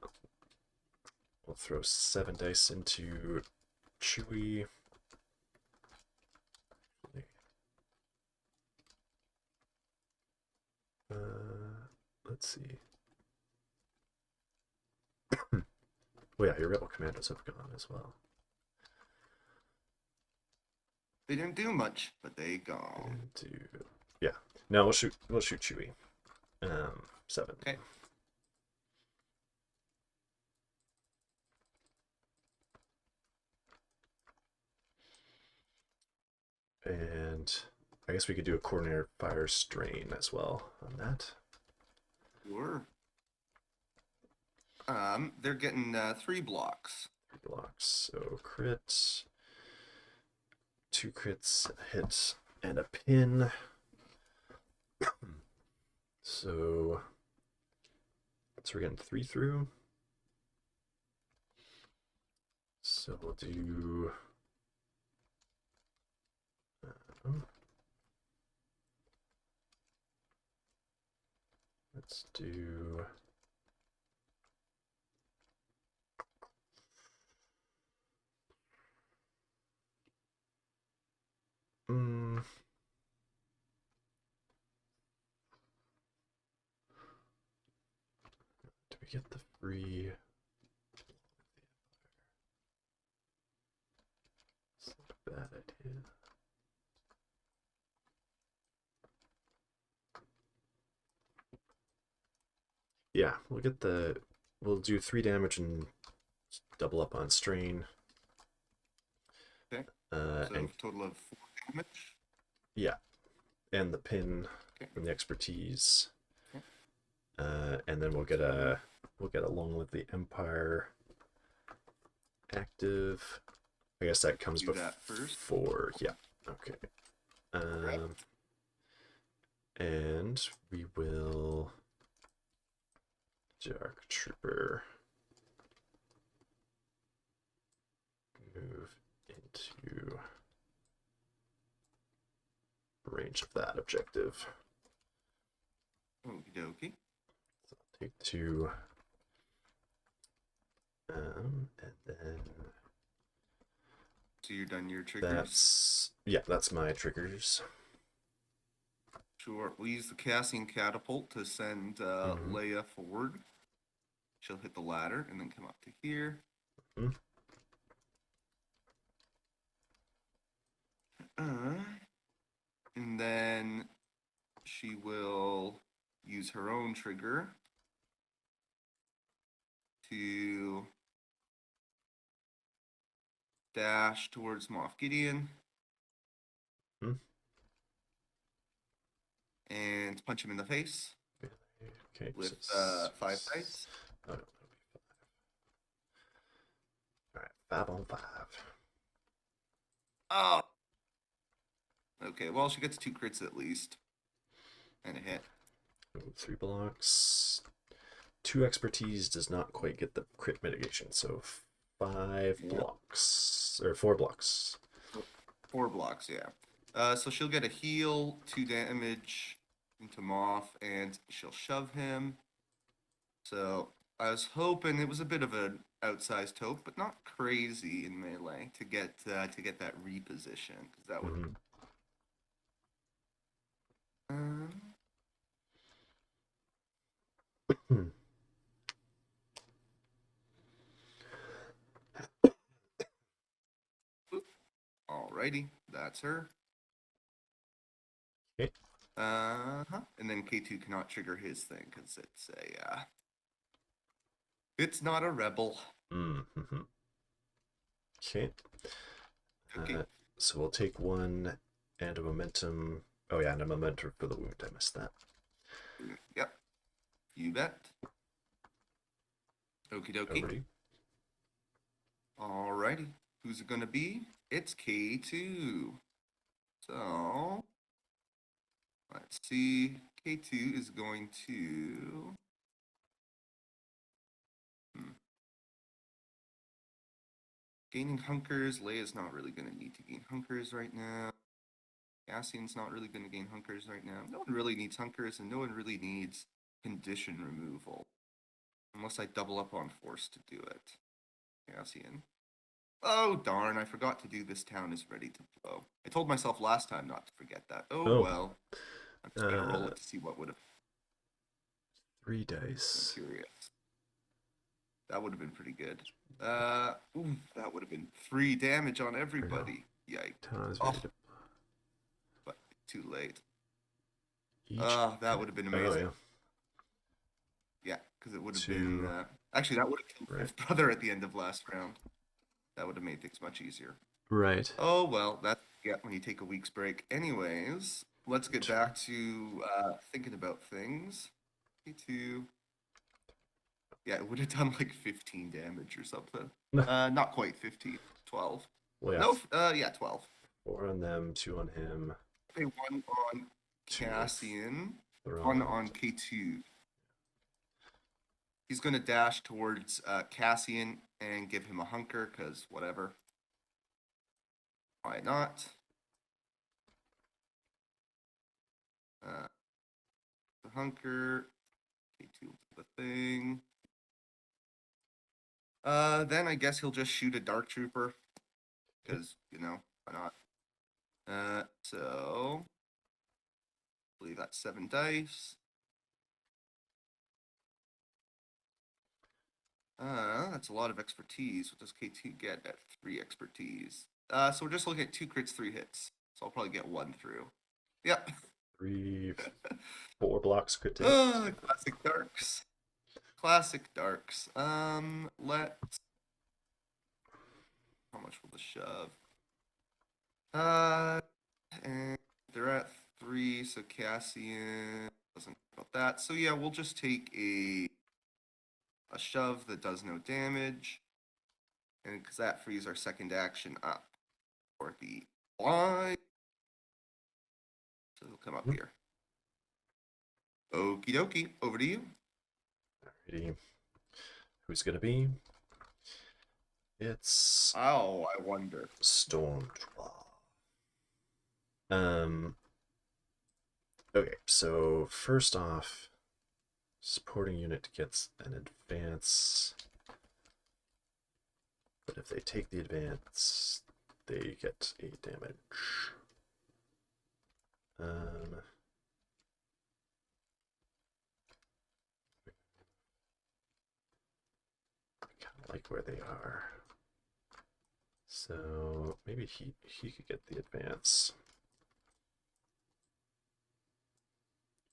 we'll throw 7 dice into Chewie. Let's see. Oh yeah, your Rebel Commandos have gone as well. They didn't do much, but they gone. Yeah. No, we'll shoot Chewie. 7. Okay. And I guess we could do a coordinated fire strain as well on that. Sure. They're getting 3 blocks. 3 blocks. So crit, 2 crits, a hit, and a pin. So we're getting 3 through. So we'll do let's do do we get the free? It's not a bad idea. Yeah, we'll do 3 damage and double up on strain. Okay. So and total of 4 damage. Yeah, and the pin Okay. from the expertise. Okay. And then we'll get Long Live the Empire active. I guess that comes before. Yeah. Okay. And we will Dark Trooper move into range of that objective. Okie dokie. So I'll take 2. And then So you're done your triggers? That's my triggers. Sure. We'll use the Cassian catapult to send Leia forward. She'll hit the ladder and then come up to here. Mm-hmm. And then she will use her own trigger to dash towards Moff Gideon. And punch him in the face. Okay. With 5 dice. Oh, no, that'll be 5. Alright, 5 on 5. Oh! Okay, well, she gets 2 crits at least. And a hit. 3 blocks. 2 expertise does not quite get the crit mitigation, so 5 blocks. Or 4 blocks. 4 blocks, yeah. So she'll get a heal, 2 damage into Moff, and she'll shove him. So I was hoping it was a bit of an outsized hope, but not crazy in melee to get that reposition, because that would. Mhm. Hmm. Alrighty, that's her. Okay. And then K2 cannot trigger his thing because it's not a rebel. Mm-hmm. Okay. Okay. So we'll take one and a momentum. Oh yeah, and a momentum for the wound. I missed that. Yep. You bet. Okie dokie. Alrighty. Alrighty. Who's it gonna be? It's K2. So let's see. K2 is going to. Gaining hunkers. Leia's not really going to need to gain hunkers right now. Cassian's not really going to gain hunkers right now. No one really needs hunkers, and no one really needs condition removal. Unless I double up on force to do it. Cassian. Oh, darn. I forgot to do this town is ready to blow. I told myself last time not to forget that. Oh. Well. I'm just going to roll it to see what would have. 3 dice. I'm curious. That would have been pretty good. That would have been 3 damage on everybody. Yikes. Town is ready to... But too late. Each... That would have been amazing. Oh, yeah, because it would have been... actually, that would have killed his brother at the end of last round. That would have made things much easier. Right. Oh, well, that's when you take a week's break. Anyways, let's get back to thinking about things. K2... Yeah, it would have done like 15 damage or something. Not quite 15, 12. Well, yeah. Yeah, 12. 4 on them, 2 on him. Okay, 1 on Cassian, 1 on K2. He's going to dash towards Cassian and give him a hunker, because whatever. Why not? The hunker. K2 the thing. Then I guess he'll just shoot a Dark Trooper. Because, why not? So... I believe that's 7 dice. That's a lot of expertise. What does K2 get at 3 expertise? So we're just looking at 2 crits, 3 hits. So I'll probably get 1 through. Yep. 3, 4 blocks could take. Classic darks. Classic darks. Let's... How much will the shove? And they're at 3, so Cassian doesn't know about that. So yeah, we'll just take a shove that does no damage. And because that frees our second action up for the blind. So he'll come up here. Okie dokie, over to you. Alrighty. Who's gonna be? It's... Oh, I wonder. Stormtrooper. Okay, so first off, supporting unit gets an advance. But if they take the advance, they get a damage. I kind of like where they are. So maybe he could get the advance.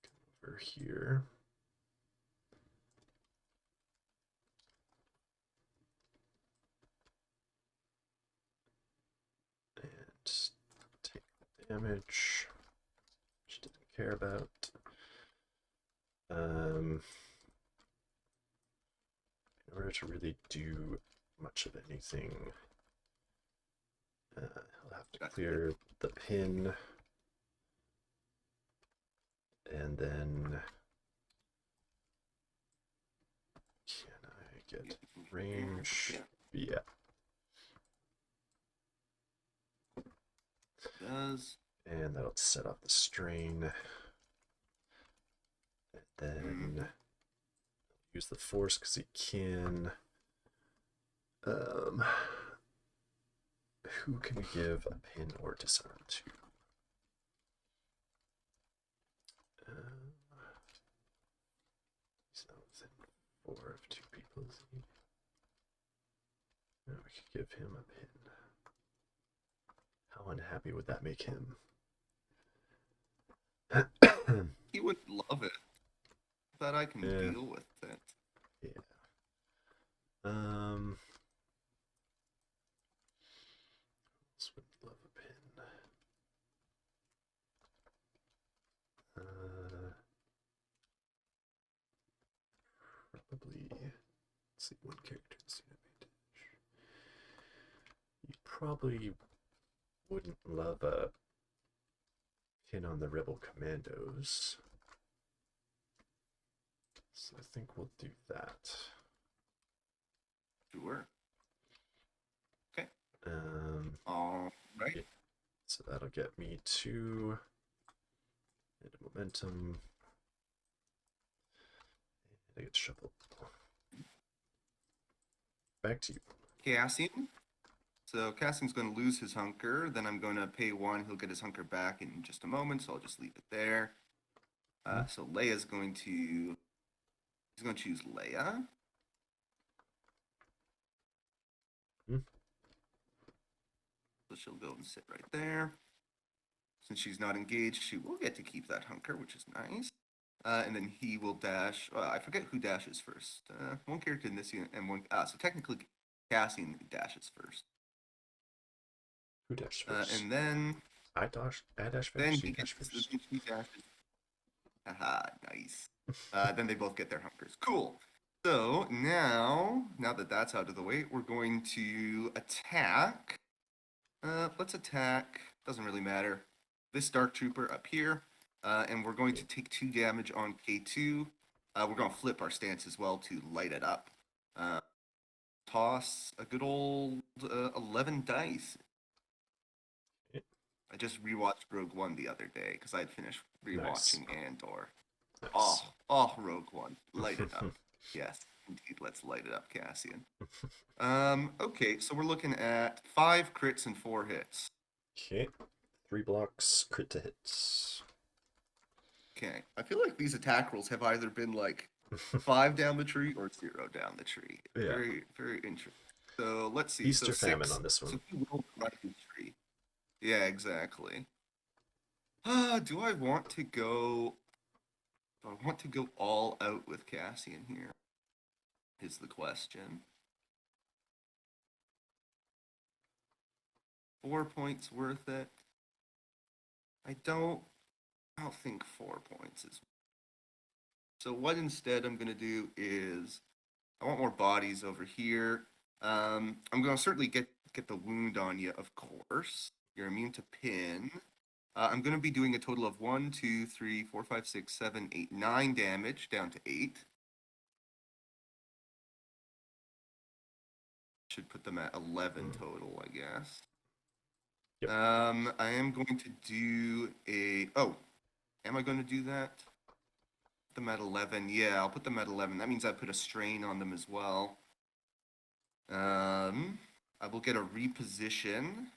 Come over here. And take the damage, which didn't care about. In order to really do much of anything, he'll have to clear the pin, and then can I get range? Yeah. Does. And that'll set off the strain. And then use the Force because he can. Who can we give a pin or disarm to? He's not within 4 of 2 people, is he? No, we could give him a pin. How unhappy would that make him? He would love it. But I can deal with it. Yeah. This would love a pin. Probably. Let's see, one character has an advantage. You probably wouldn't love a pin on the Rebel Commandos. So I think we'll do that. Sure. Okay. All right. Yeah. So that'll get me 2 and a momentum. And I get shuffled. Back to you. Cassian. So Cassian's going to lose his hunker. Then I'm going to pay 1. He'll get his hunker back in just a moment, so I'll just leave it there. So Leia's going to... He's going to choose Leia. So she'll go and sit right there. Since she's not engaged, she will get to keep that hunker, which is nice. And then he will dash. I forget who dashes first. One character in this unit and one. So technically, Cassian dashes first. Who dashed first? And then I dash first. Then he he dashed gets first. he dashes. Haha, nice. Then they both get their hunkers. Cool. So now that that's out of the way, we're going to attack. Let's attack. Doesn't really matter. This Dark Trooper up here, and we're going to take 2 damage on K2. We're going to flip our stance as well to light it up. Toss a good old 11 dice. I just rewatched Rogue One the other day because I had finished rewatching Andor. Nice. Oh, Rogue One, light it up. Yes, indeed, let's light it up, Cassian. Okay, so we're looking at 5 crits and 4 hits. Okay, 3 blocks, crit to hits. Okay, I feel like these attack rolls have either been like 5 down the tree or 0 down the tree. Yeah. Very, very interesting. So let's see. Easter so famine 6, on this one. So we rolled right in the tree. Yeah, exactly. Do I want to go all out with Cassian here? Is the question. 4 points worth it? I don't think 4 points is. So what instead I'm gonna do is I want more bodies over here. I'm gonna certainly get the wound on you, of course. You're immune to pin. I'm gonna be doing a total of 1, 2, 3, 4, 5, 6, 7, 8, 9 damage down to 8. Should put them at 11 total, I guess. Yep. I am going to do a. Oh, am I going to do that? Put them at 11. Yeah, I'll put them at 11. That means I put a strain on them as well. I will get a reposition.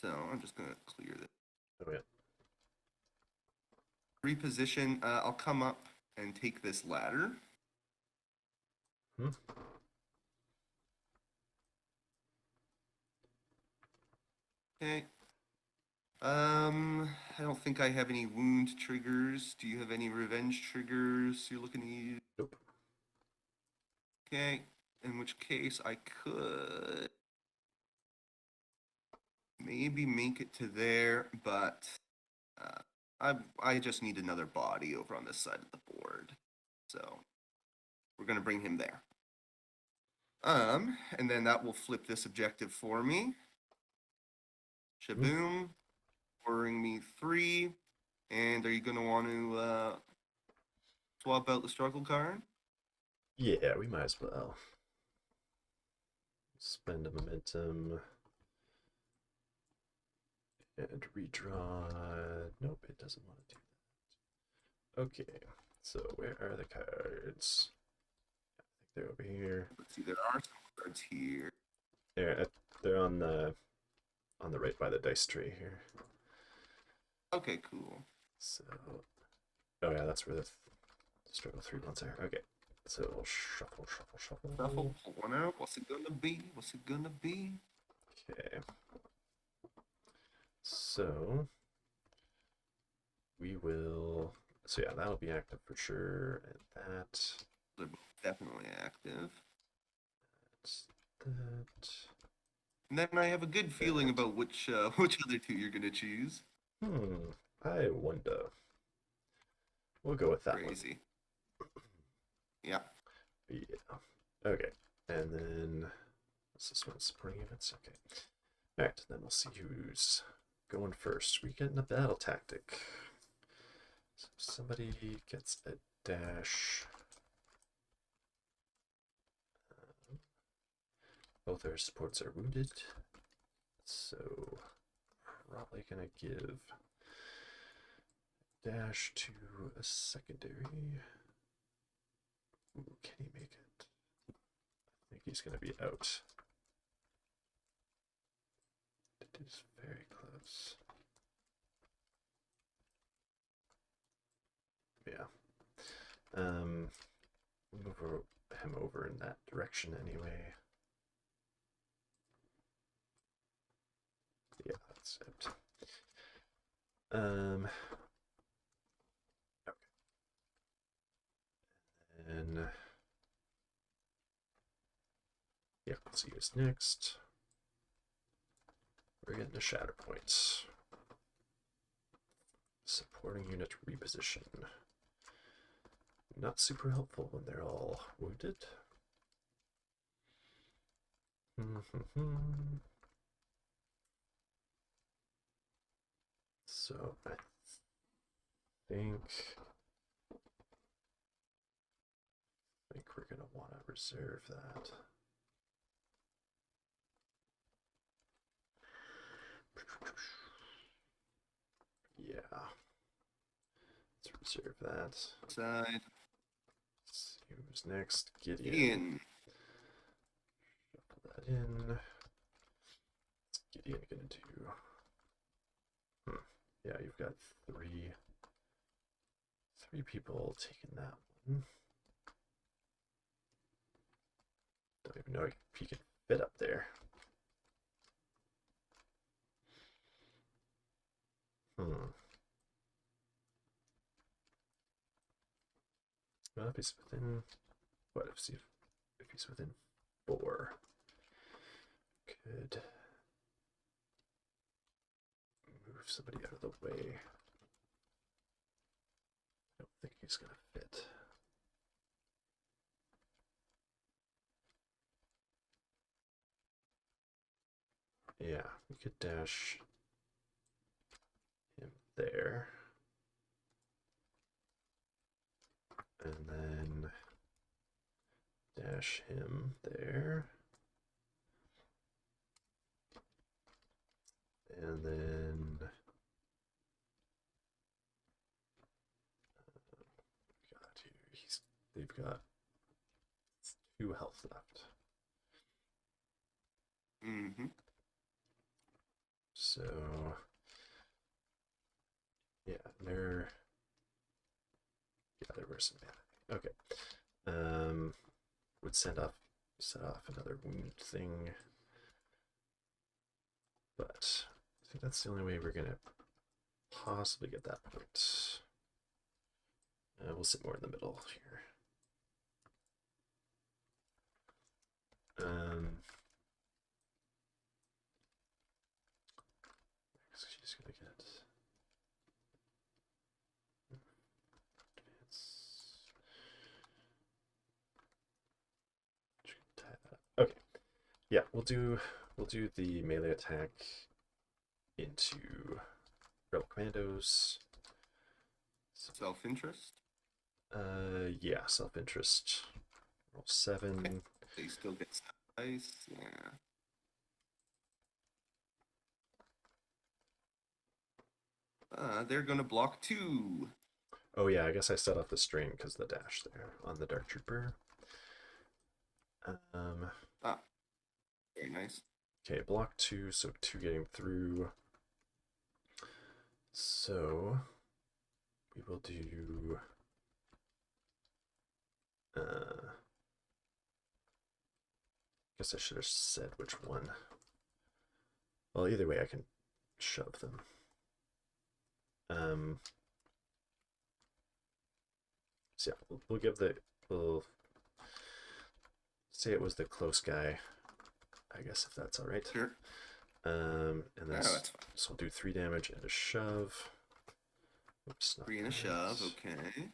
So I'm just going to clear this. Oh, yeah. Reposition. I'll come up and take this ladder. Okay. I don't think I have any wound triggers. Do you have any revenge triggers you're looking to use? Nope. Okay. In which case I could maybe make it to there, but I just need another body over on this side of the board. So we're gonna bring him there. And then that will flip this objective for me. Shaboom, ordering me 3. And are you gonna want to swap out the struggle card? Yeah, we might as well. Spend a momentum. And redraw. Nope, it doesn't want to do that. Okay, So where are the cards? I think they're over here. Let's see, there are some cards here. They're on the right by the dice tray here. Okay, cool. So, oh yeah, that's where the struggle 3 ones are. Okay, so we'll shuffle. Shuffle, pull one out. What's it gonna be? What's it gonna be? Okay. So we will. So yeah, that'll be active for sure, and that. They're both definitely active. That's that. And then I have a good feeling about which other two you're gonna choose. I wonder. We'll go with that Crazy. Yeah. one. Yeah. Okay. And then what's this one? Supporting units. Okay. Alright, then we'll see who's going first. We get in a battle tactic. So somebody gets a dash. Both our supports are wounded. So probably gonna give dash to a secondary. Ooh, can he make it? I think he's gonna be out. It is very close. Yeah. Move him over in that direction anyway. Yeah, that's it. Okay. And yeah, let's see who's next. We're getting to shatter points. Supporting unit reposition. Not super helpful when they're all wounded. So I think we're gonna want to reserve that. Yeah. Let's reserve that. Side. Let's see who's next. Gideon. Gideon. Shuffle that in. What's Gideon gonna do? Yeah, you've got three people taking that one. Don't even know if he can fit up there. Well, if he's within, what if he's within 4, could move somebody out of the way. I don't think he's gonna fit. Yeah, we could dash him there. And then dash him there. And then they've got 2 health left. So yeah, there were some mana. Okay. Would set off another wound thing. But I think that's the only way we're gonna possibly get that point. We'll sit more in the middle here. She's gonna get tie that up. Okay. Yeah, we'll do the melee attack into Rebel Commandos. Self-interest? Yeah, self-interest. Roll 7. Okay. They still get dice, yeah. They're gonna block 2. Oh yeah, I guess I set off the strain because the dash there on the Dark Trooper. Um, Ah, very nice. okay, block 2, so 2 getting through. So we will do guess I should have said which one. Well, either way I can shove them. So yeah, we'll give we'll say it was the close guy, I guess, if that's all right. Sure. And That's fine. so we'll do 3 damage and a shove. Oops, not 3 and a that. shove, okay.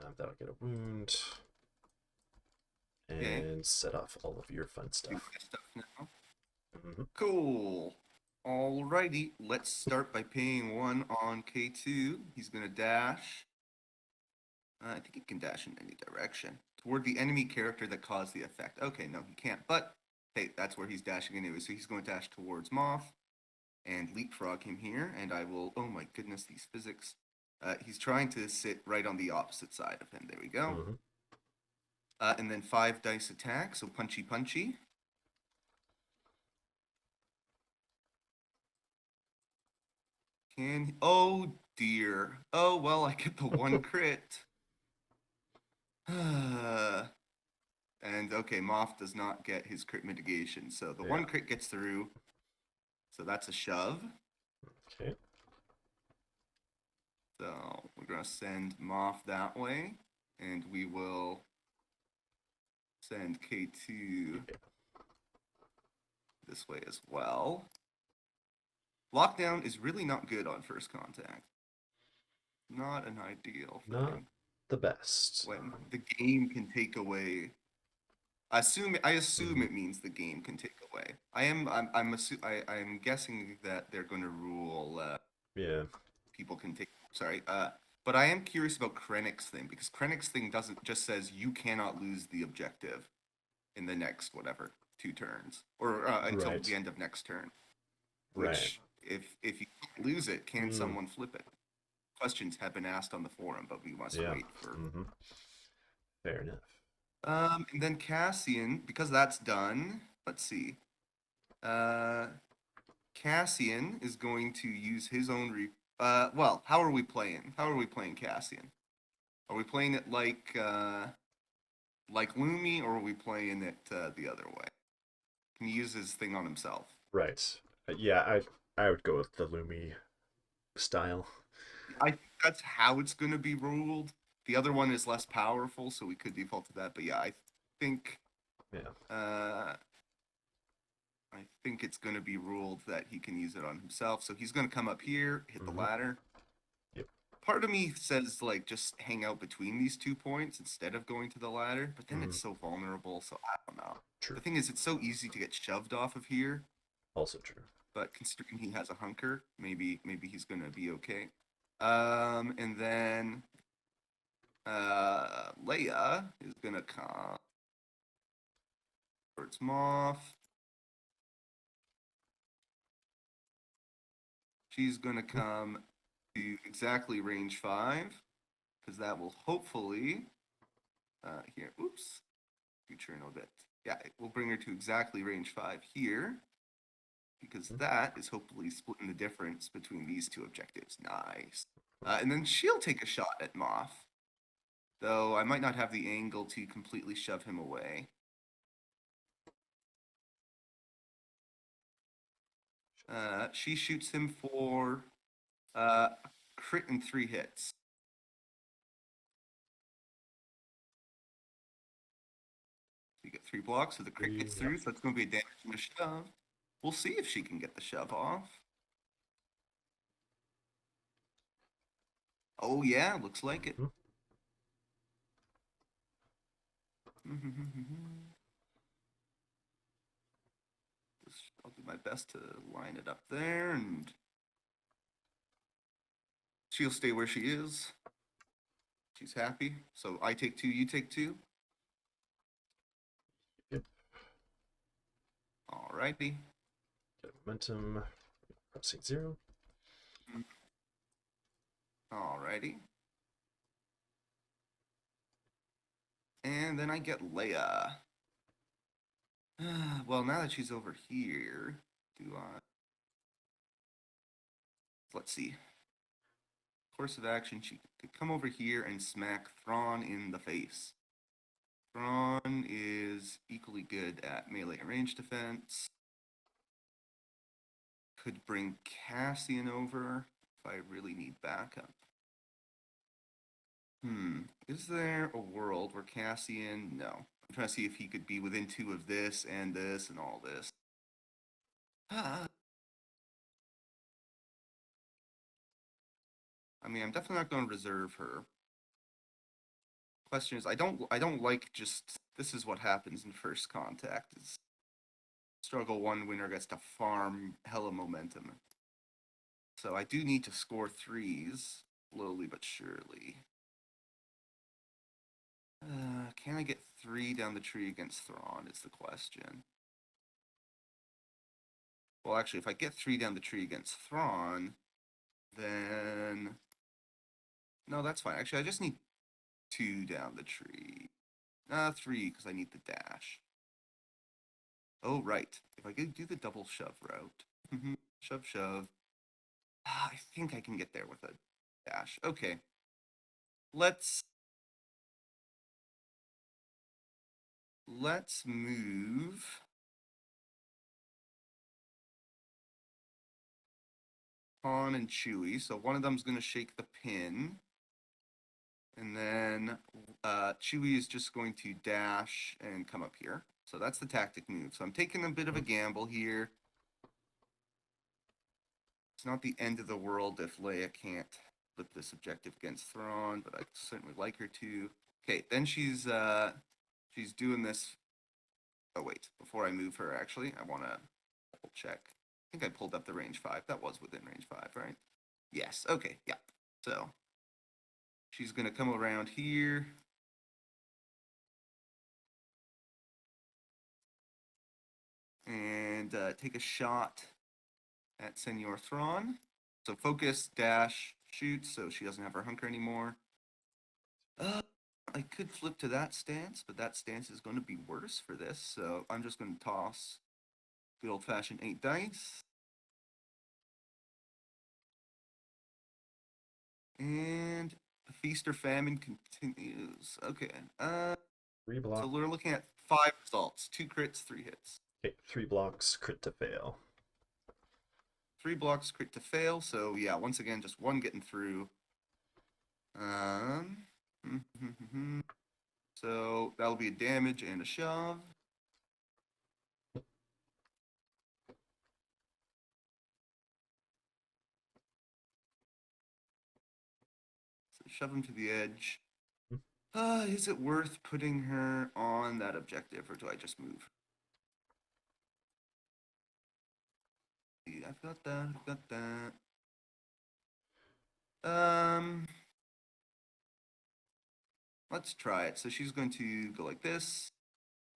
And that'll get a wound. And Okay. set off all of your fun Do stuff. my stuff now. Mm-hmm. Cool. Alrighty, let's start by paying 1 on K2. He's gonna dash. I think he can dash in any direction. Toward the enemy character that caused the effect. Okay, no, he can't. But, hey, that's where he's dashing anyway. So he's going to dash towards Moff and leapfrog him here. And I will, oh my goodness, these physics. He's trying to sit right on the opposite side of him. There we go. Mm-hmm. And then 5 dice attack, so punchy punchy. Oh dear. Oh, well, I get the 1 crit. And okay, Moff does not get his crit mitigation, so the 1 crit gets through. So that's a shove. Okay. So we're gonna send Moff that way, and we will send K2 this way as well. Lockdown is really not good on first contact. Not an ideal thing. Not the best. When the game can take away. I assume it means the game can take away. I'm guessing that they're going to rule. Yeah. People can take. Sorry. But I am curious about Krennic's thing because Krennic's thing doesn't just says you cannot lose the objective in the next whatever 2 turns or until Right. the end of next turn. Right. Which if you lose it, can someone flip it? Questions have been asked on the forum, but we must wait for. Fair enough. And then Cassian, because that's done. Let's see. Cassian is going to use his own well, how are we playing? How are we playing Cassian? Are we playing it like Lumi, or are we playing it the other way? Can he use his thing on himself? Right. Yeah, I would go with the Lumi style. I think that's how it's going to be ruled. The other one is less powerful, so we could default to that. But yeah, I think it's going to be ruled that he can use it on himself. So he's going to come up here, hit the ladder. Yep. Part of me says like just hang out between these 2 points instead of going to the ladder, but then it's so vulnerable. So I don't know. True. The thing is, it's so easy to get shoved off of here. Also true. But considering he has a hunker, maybe he's going to be okay. And then Leia is going to come towards Moff. She's going to come to exactly range 5, because that will hopefully, here, oops, future no bit. Yeah, it will bring her to exactly range 5 here, because that is hopefully splitting the difference between these 2 objectives. Nice. And then she'll take a shot at Moff, though I might not have the angle to completely shove him away. She shoots him for crit and 3 hits. You get 3 blocks, so the crit gets through, so it's going to be a damage and a shove. We'll see if she can get the shove off. Oh yeah, looks like it. I'll do my best to line it up there, and she'll stay where she is. She's happy. So I take 2, you take 2. Alrighty. Get momentum. Crossing 0. Alrighty. And then I get Leia. Well, now that she's over here, do I... Let's see. Course of action, she could come over here and smack Thrawn in the face. Thrawn is equally good at melee and range defense. Could bring Cassian over if I really need backup. Is there a world where Cassian... No. I'm trying to see if he could be within 2 of this and all this. I mean, I'm definitely not going to reserve her. Question is, I don't like just... This is what happens in First Contact. Is struggle 1 winner gets to farm hella momentum. So I do need to score 3s, slowly but surely. Can I get 3 down the tree against Thrawn is the question. Well, actually, if I get 3 down the tree against Thrawn, then... No, that's fine. Actually, I just need 2 down the tree. 3, because I need the dash. Oh, right. If I could do the double shove route. Shove, shove. I think I can get there with a dash. Okay. Let's move. Han and Chewie. So one of them's going to shake the pin. And then Chewie is just going to dash and come up here. So that's the tactic move. So I'm taking a bit of a gamble here. It's not the end of the world if Leia can't flip this objective against Thrawn, but I certainly like her to. Okay, then she's doing this. Oh wait, before I move her, actually, I want to double check. I think I pulled up the range 5. That was within range 5, right? Yes. Okay. Yeah. So she's gonna come around here. And take a shot at Senor Thrawn. So focus, dash, shoot, so she doesn't have her hunker anymore. I could flip to that stance, but that stance is going to be worse for this, so I'm just going to toss good old-fashioned 8 dice. And the feast or famine continues. Okay. 3 blocks. So we're looking at 5 results. 2 crits, 3 hits. Okay, 3 blocks, crit to fail. 3 blocks, crit to fail. So yeah, once again, just 1 getting through. So that'll be a damage and a shove. So shove him to the edge. Is it worth putting her on that objective, or do I just move? Yeah, I've got that. Let's try it. So she's going to go like this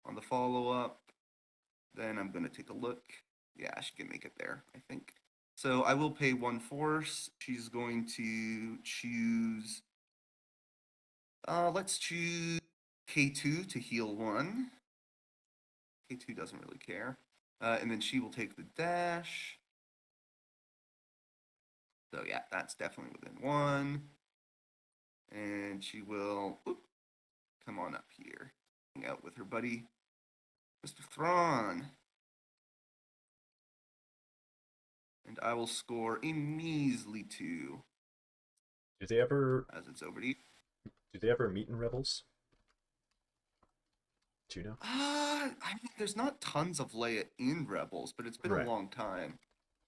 on the follow-up. Then I'm going to take a look. Yeah, she can make it there, I think. So I will pay 1 force. She's going to choose... let's choose K2 to heal 1. K2 doesn't really care. And then she will take the dash. So yeah, that's definitely within 1. And she will come on up here. Hang out with her buddy, Mr. Thrawn. And I will score a measly 2. Do they ever... As it's over to you. Do they ever meet in Rebels? Do you know? I mean, there's not tons of Leia in Rebels, but it's been a long time.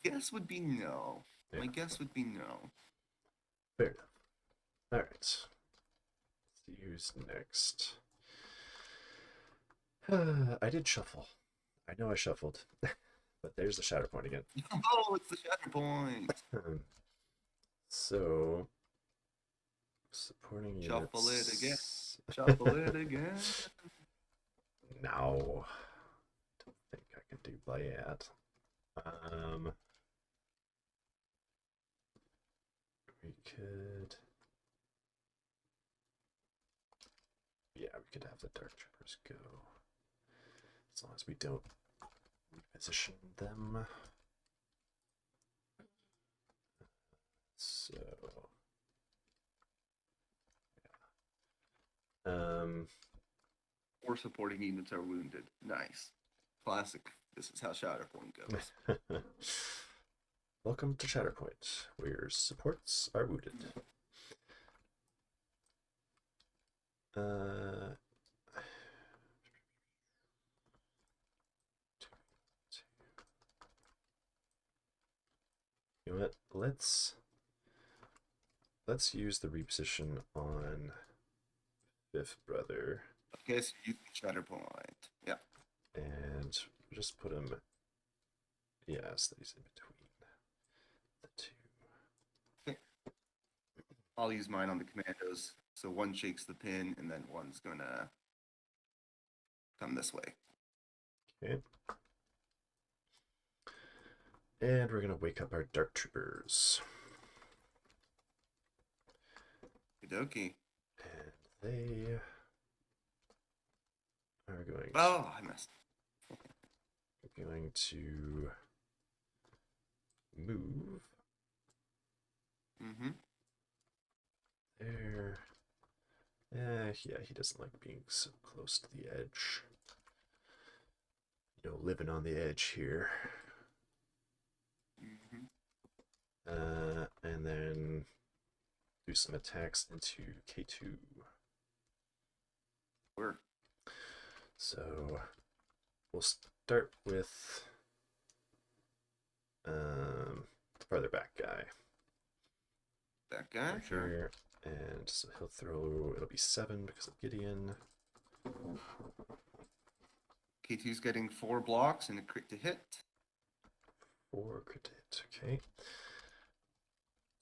Guess would be no. Yeah. My guess would be no. Fair enough. Alright. Let's see who's next. I did shuffle. I know I shuffled. But there's the shatter point again. Oh, it's the shatter point. So... Supporting Shuffle units. it again. Shuffle it again. No. Don't think I can do Bayat. We could... Yeah, we could have the Dark Troopers go. As long as we don't reposition them. So... Yeah. Or supporting units are wounded. Nice. Classic. This is how Shatterpoint goes. Welcome to Shatterpoint, where your supports are wounded. You know what? Let's use the reposition on Fifth Brother. Okay, so you can Shatterpoint. Yeah. And just put him, yeah, so he's in between the two. Okay. I'll use mine on the commandos. So one shakes the pin, and then one's gonna come this way. Okay. And we're gonna wake up our Dark Troopers. Okie. And they are going Oh, I missed. going to move Mm-hmm. there. Yeah, he doesn't like being so close to the edge. You know, living on the edge here. Mm-hmm. And then do some attacks into K2. Where? So we'll start with farther back guy. That guy? Right Sure. here. And so he'll throw, it'll be 7 because of Gideon. K2's getting 4 blocks and a crit to hit. 4 crit hit, okay.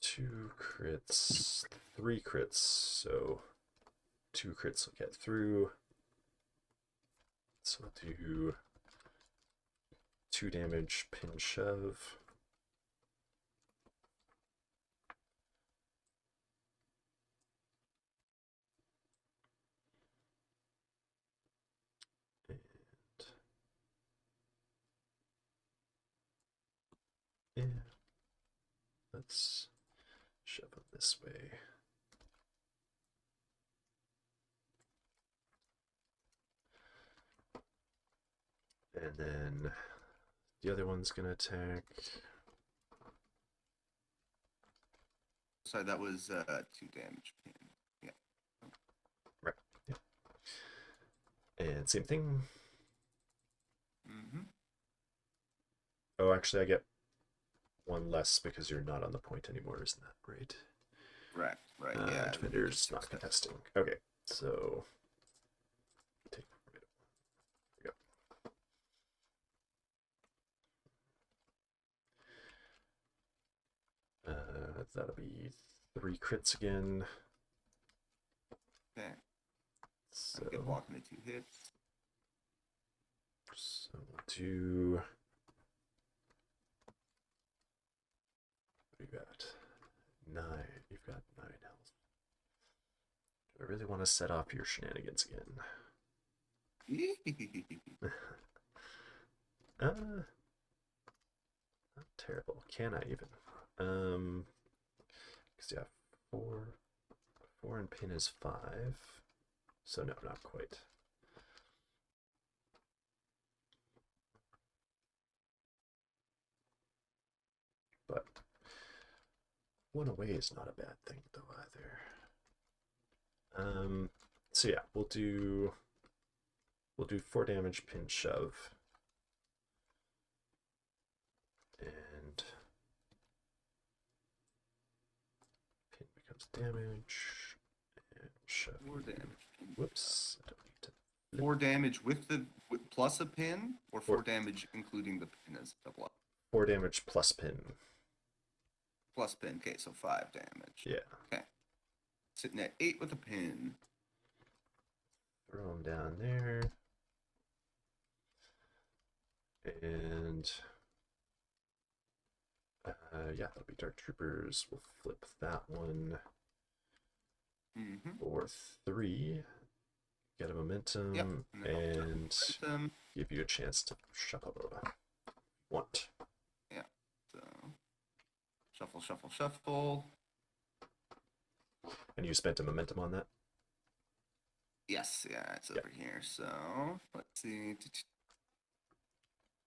2 crits, 3 crits, so 2 crits will get through. So we'll do 2 damage, pin shove. And yeah, let's shove them this way. And then the other one's gonna attack. So that was 2 damage pin. Yeah. Right. Yeah. And same thing. Mm-hmm. Oh, actually, I get 1 less because you're not on the point anymore, isn't that right? Right. Yeah. Defender's not contesting. Okay, so take rid of 1. There we go. That'll be 3 crits again. Okay. So I get blocking at 2 hits. we'll do. What do you got? 9. You've got 9 health. Do I really want to set off your shenanigans again? Not terrible. Can I even? Because yeah, 4 and pin is 5. So no, not quite. But 1 away is not a bad thing though either. So yeah, we'll do 4 damage pin shove. And pin becomes damage. And shove. 4 damage. Whoops. I don't need to. 4 damage with plus a pin, or 4 Four. damage including the pin as a block? 4 damage plus pin. Plus pin. Okay, so 5 damage. Yeah. Okay. Sitting at 8 with a pin. Throw him down there. And yeah, that'll be Dark Troopers. We'll flip that one for 3. Get a momentum, Yep. and Momentum. give you a chance to shuffle. Want. Yeah. So shuffle, shuffle, shuffle. And you spent a momentum on that? Yes, yeah, it's over here. So let's see.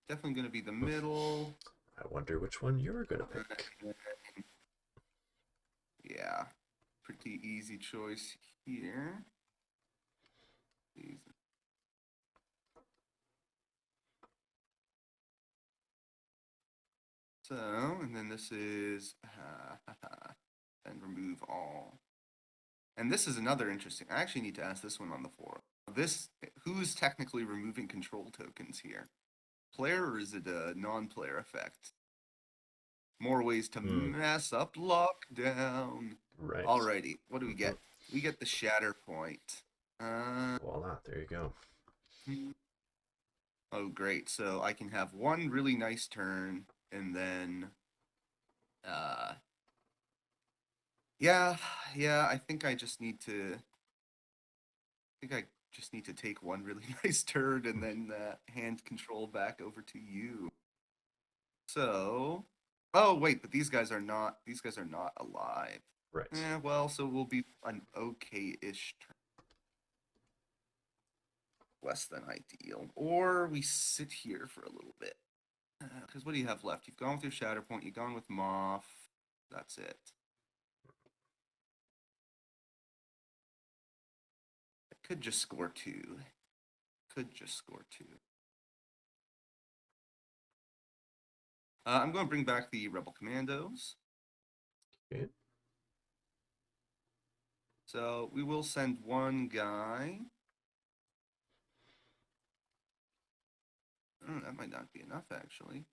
Definitely going to be the middle. I wonder which one you're going to pick. Yeah, pretty easy choice here. Easy. So, and then this is, and remove all. And this is another interesting, I actually need to ask this one on the forum. Who's technically removing control tokens here? Player, or is it a non-player effect? More ways to mess up lockdown. Right. Alrighty, what do we get? We get the shatter point. Voila, there you go. Oh, great. So I can have one really nice turn, and then, yeah, I think I just need to, take one really nice turn and then hand control back over to you. So, oh wait, but these guys are not alive. Right. Yeah, well, so we'll be an okay-ish turn. Less than ideal. Or we sit here for a little bit. Because what do you have left? You've gone with your shatter point, you've gone with Moff. That's it. I could just score 2. I'm going to bring back the Rebel Commandos. Okay. So we will send one guy. Oh, that might not be enough, actually.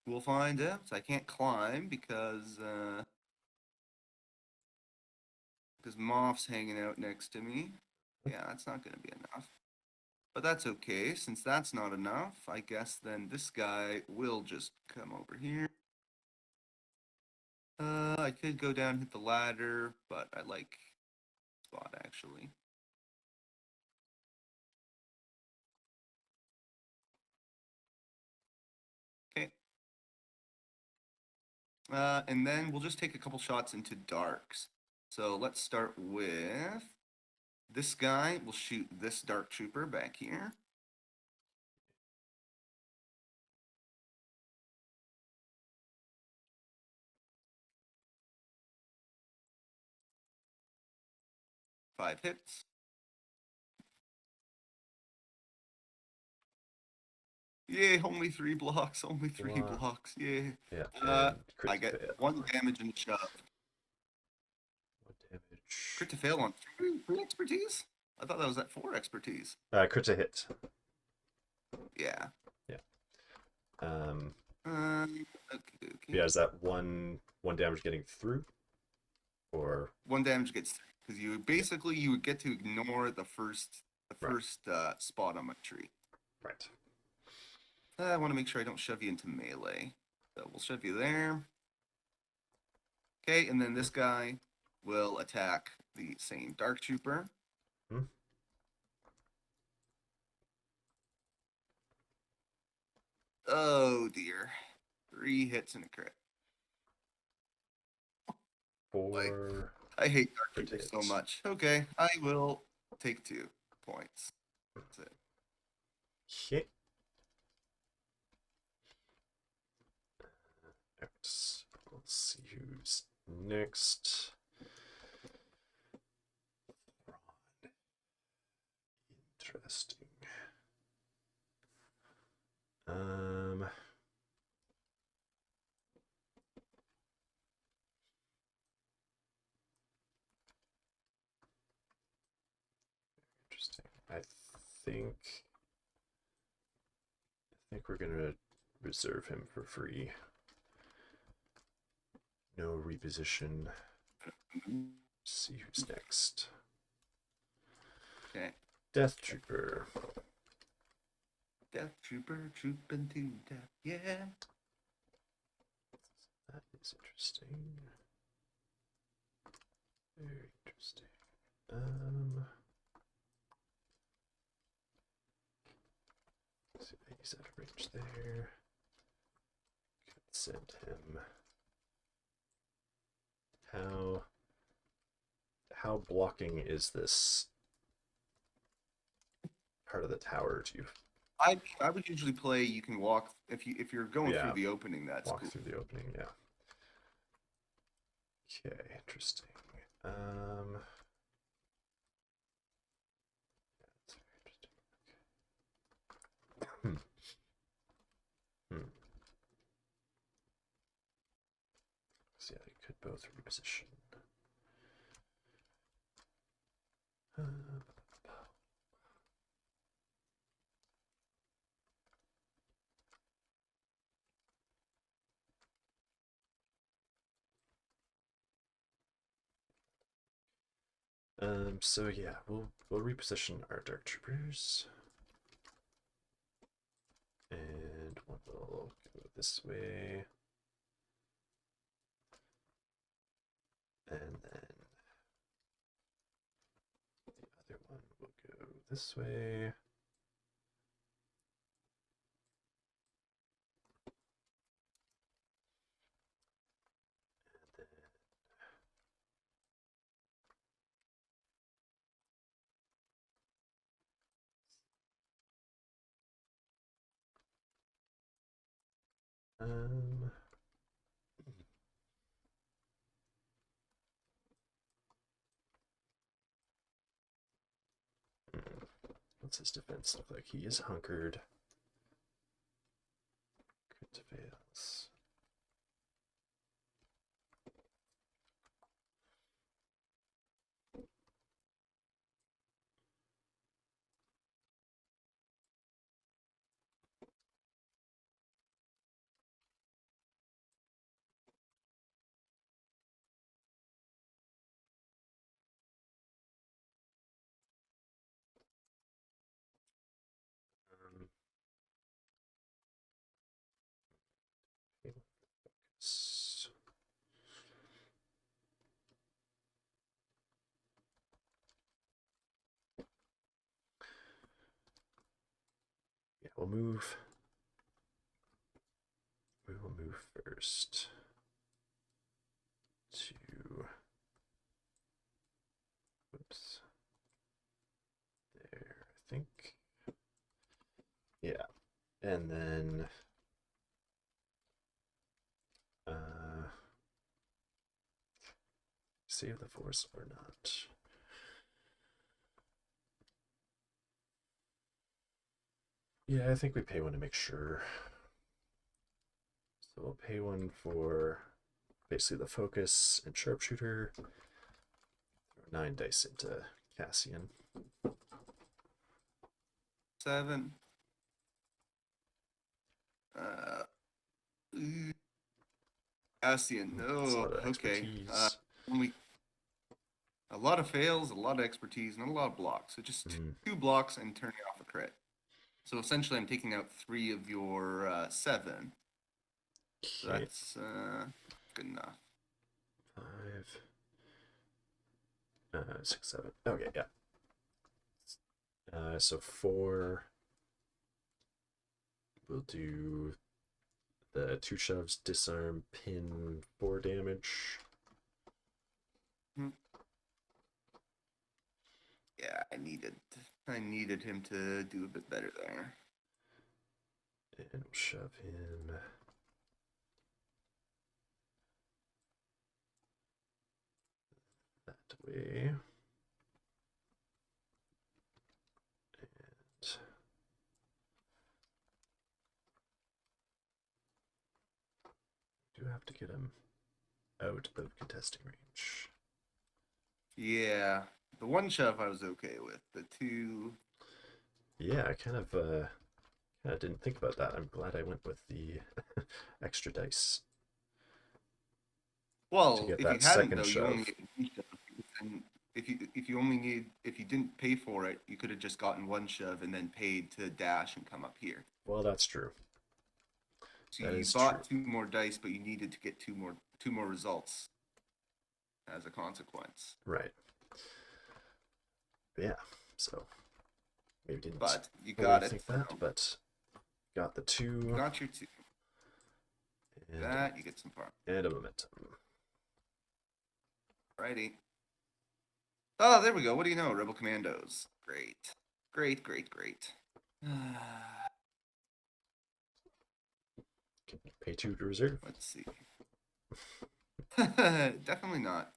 We'll find out. I can't climb because Moff's hanging out next to me. Yeah, that's not going to be enough. But that's okay. Since that's not enough, I guess then this guy will just come over here. I could go down and hit the ladder, but I like spot, actually. Okay. And then we'll just take a couple shots into darks. So let's start with this guy. We'll shoot this dark trooper back here. Five hits. Yay, only 3 blocks, yay. Yeah, I get 1 damage and shove. 1 damage. Crit to fail on 3 expertise? I thought that was at 4 expertise. Crit to hit. Yeah. Yeah. Okay. Yeah, is that one damage getting through? Or 1 damage gets through. Because you would get to ignore the first spot on my tree. Right. I want to make sure I don't shove you into melee. So we'll shove you there. Okay, and then this guy will attack the same Dark Trooper. Oh dear. 3 hits and a crit. 4. I hate Dark Troopers so much. Okay, I will take 2 points. That's it. Okay. Let's see who's next. Interesting. Interesting. I think we're gonna reserve him for free. No reposition. Let's see who's next. Okay. Death Trooper. Death Trooper, trooping to death. Yeah. That is interesting. Very interesting. So he's out of range there. Could send him. How blocking is this part of the tower? Do you I would usually play. You can walk if you're going Yeah. through the opening. That's walk cool. through the opening? Yeah. Okay, interesting. Yeah, that's very interesting. Okay. So yeah, they could both reposition. So yeah, we'll reposition our dark troopers. And one will go this way. And then the other one will go this way. What's his defense look like? He is hunkered. Crit fails. Focus. Yeah, we'll move. We will move first to. Oops. There, I think. Yeah, and then. Save the force or not. Yeah, I think we pay one to make sure. So we'll pay one for basically the focus and sharpshooter. Throw 9 dice into Cassian. 7. Cassian. Oh, okay. A lot of fails, a lot of expertise, not a lot of blocks. So just 2 blocks and turning off a crit. So essentially, I'm taking out 3 of your 7. So that's good enough. 5, 6, 7. Okay, yeah. So 4. We'll do the 2 shoves, disarm, pin, 4 damage. Yeah, I needed him to do a bit better there. And we'll shove him that way. And do have to get him out of contesting range. Yeah, the 1 shove I was okay with. The 2. Yeah, I kind of didn't think about that. I'm glad I went with the extra dice. Well, if you hadn't, though, shove. you only get 1 shove. if you didn't pay for it, you could have just gotten one shove and then paid to dash and come up here. Well, that's true. So That you is bought true. 2 more dice, but you needed to get two more results as a consequence. Right. Yeah. So maybe didn't But you fully got it. think that, but got the 2 You got your 2. and That you get some power. and a momentum. Righty. Oh, there we go. What do you know? Rebel Commandos. Great. Great, great, great. Can you pay 2 to reserve? Let's see. Definitely not.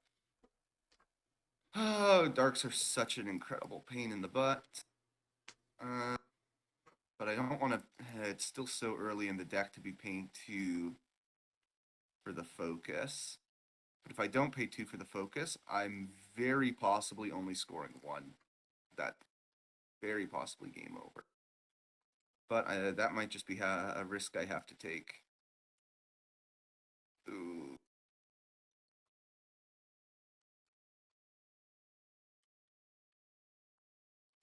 Oh, darks are such an incredible pain in the butt. But I don't want to. It's still so early in the deck to be paying 2 for the focus. But if I don't pay 2 for the focus, I'm very possibly only scoring 1. That very possibly game over. But that might just be a risk I have to take. Ooh.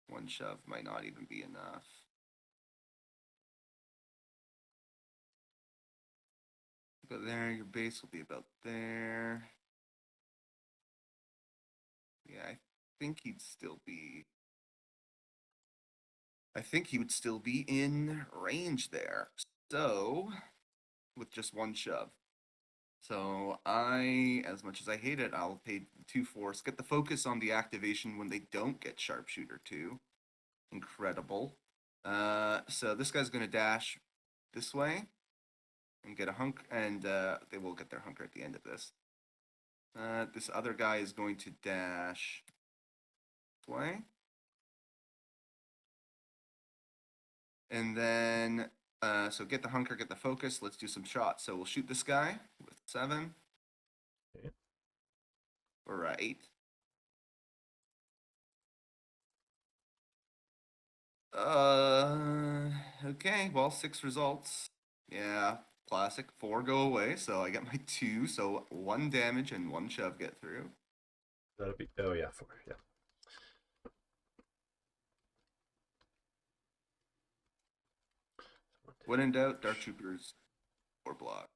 One shove might not even be enough. Go there, your base will be about there. Yeah, I think he would still be in range there. So, with just one shove. So as much as I hate it, I'll pay 2 force. Get the focus on the activation when they don't get sharpshooter 2. Incredible. So this guy's gonna dash this way and get a hunk, and they will get their hunker at the end of this. This other guy is going to dash this way. And then, so get the hunker, get the focus. Let's do some shots. So we'll shoot this guy with 7. Okay. Right. Okay, well, 6 results. Yeah, classic. 4 go away, so I get my 2. So 1 damage and 1 shove get through. That'll be, oh yeah, 4, yeah. When in doubt, Dark Troopers or block.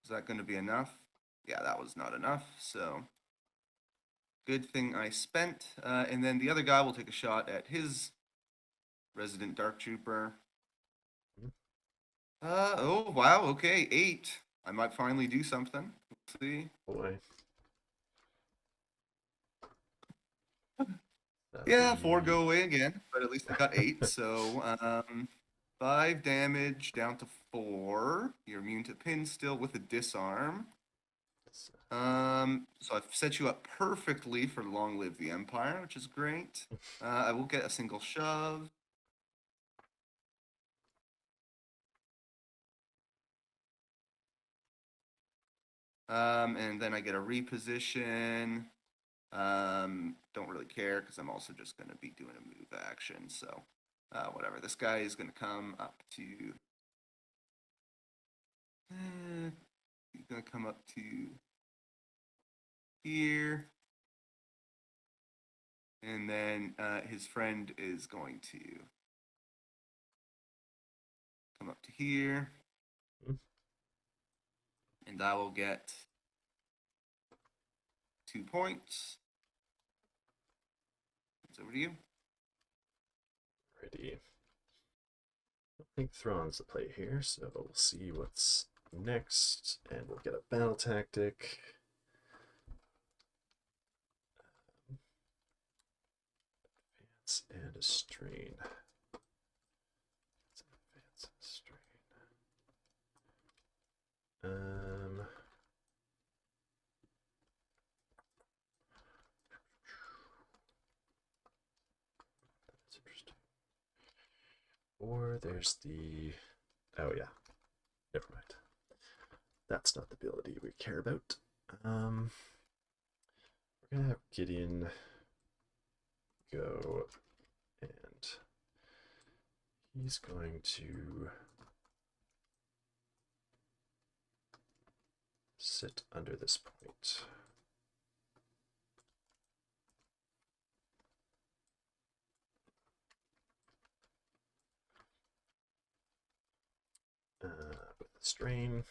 Is that going to be enough? Yeah, that was not enough, so good thing I spent. And then the other guy will take a shot at his resident Dark Trooper. Oh, wow, okay, 8. I might finally do something. Let's see. Boy. Yeah, 4 go away again, but at least I got 8. So 5 damage down to 4. You're immune to pin still with a disarm. So I've set you up perfectly for Long Live the Empire, which is great. I will get a single shove. And then I get a reposition. Don't really care because I'm also just going to be doing a move action. So whatever. This guy is going to come up to. He's going to come up to here. And then his friend is going to come up to here. And I will get 2 points. It's over to you. Ready. I think Thrawn's the play here, so we'll see what's next, and we'll get a battle tactic. Advance and a strain. Advance and a strain. That's interesting. Or there's the, oh yeah, never mind. That's not the ability we care about. We're gonna have Gideon go, and he's going to sit under this point. With the strain.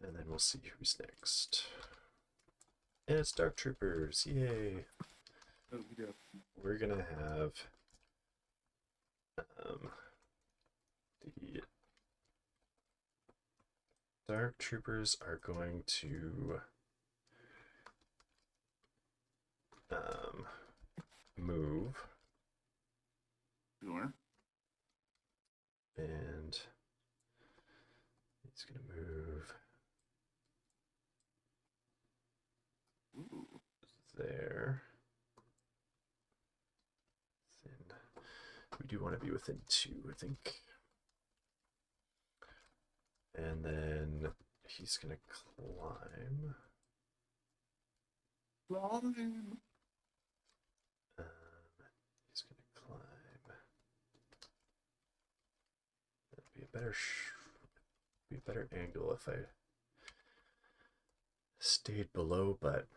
And then we'll see who's next. And it's Dark Troopers, yay! We're gonna have the Dark Troopers are going to move. Sure. And he's gonna move there. Then we do want to be within 2, I think. And then he's gonna climb. He's gonna climb. That'd be a better angle if I stayed below, but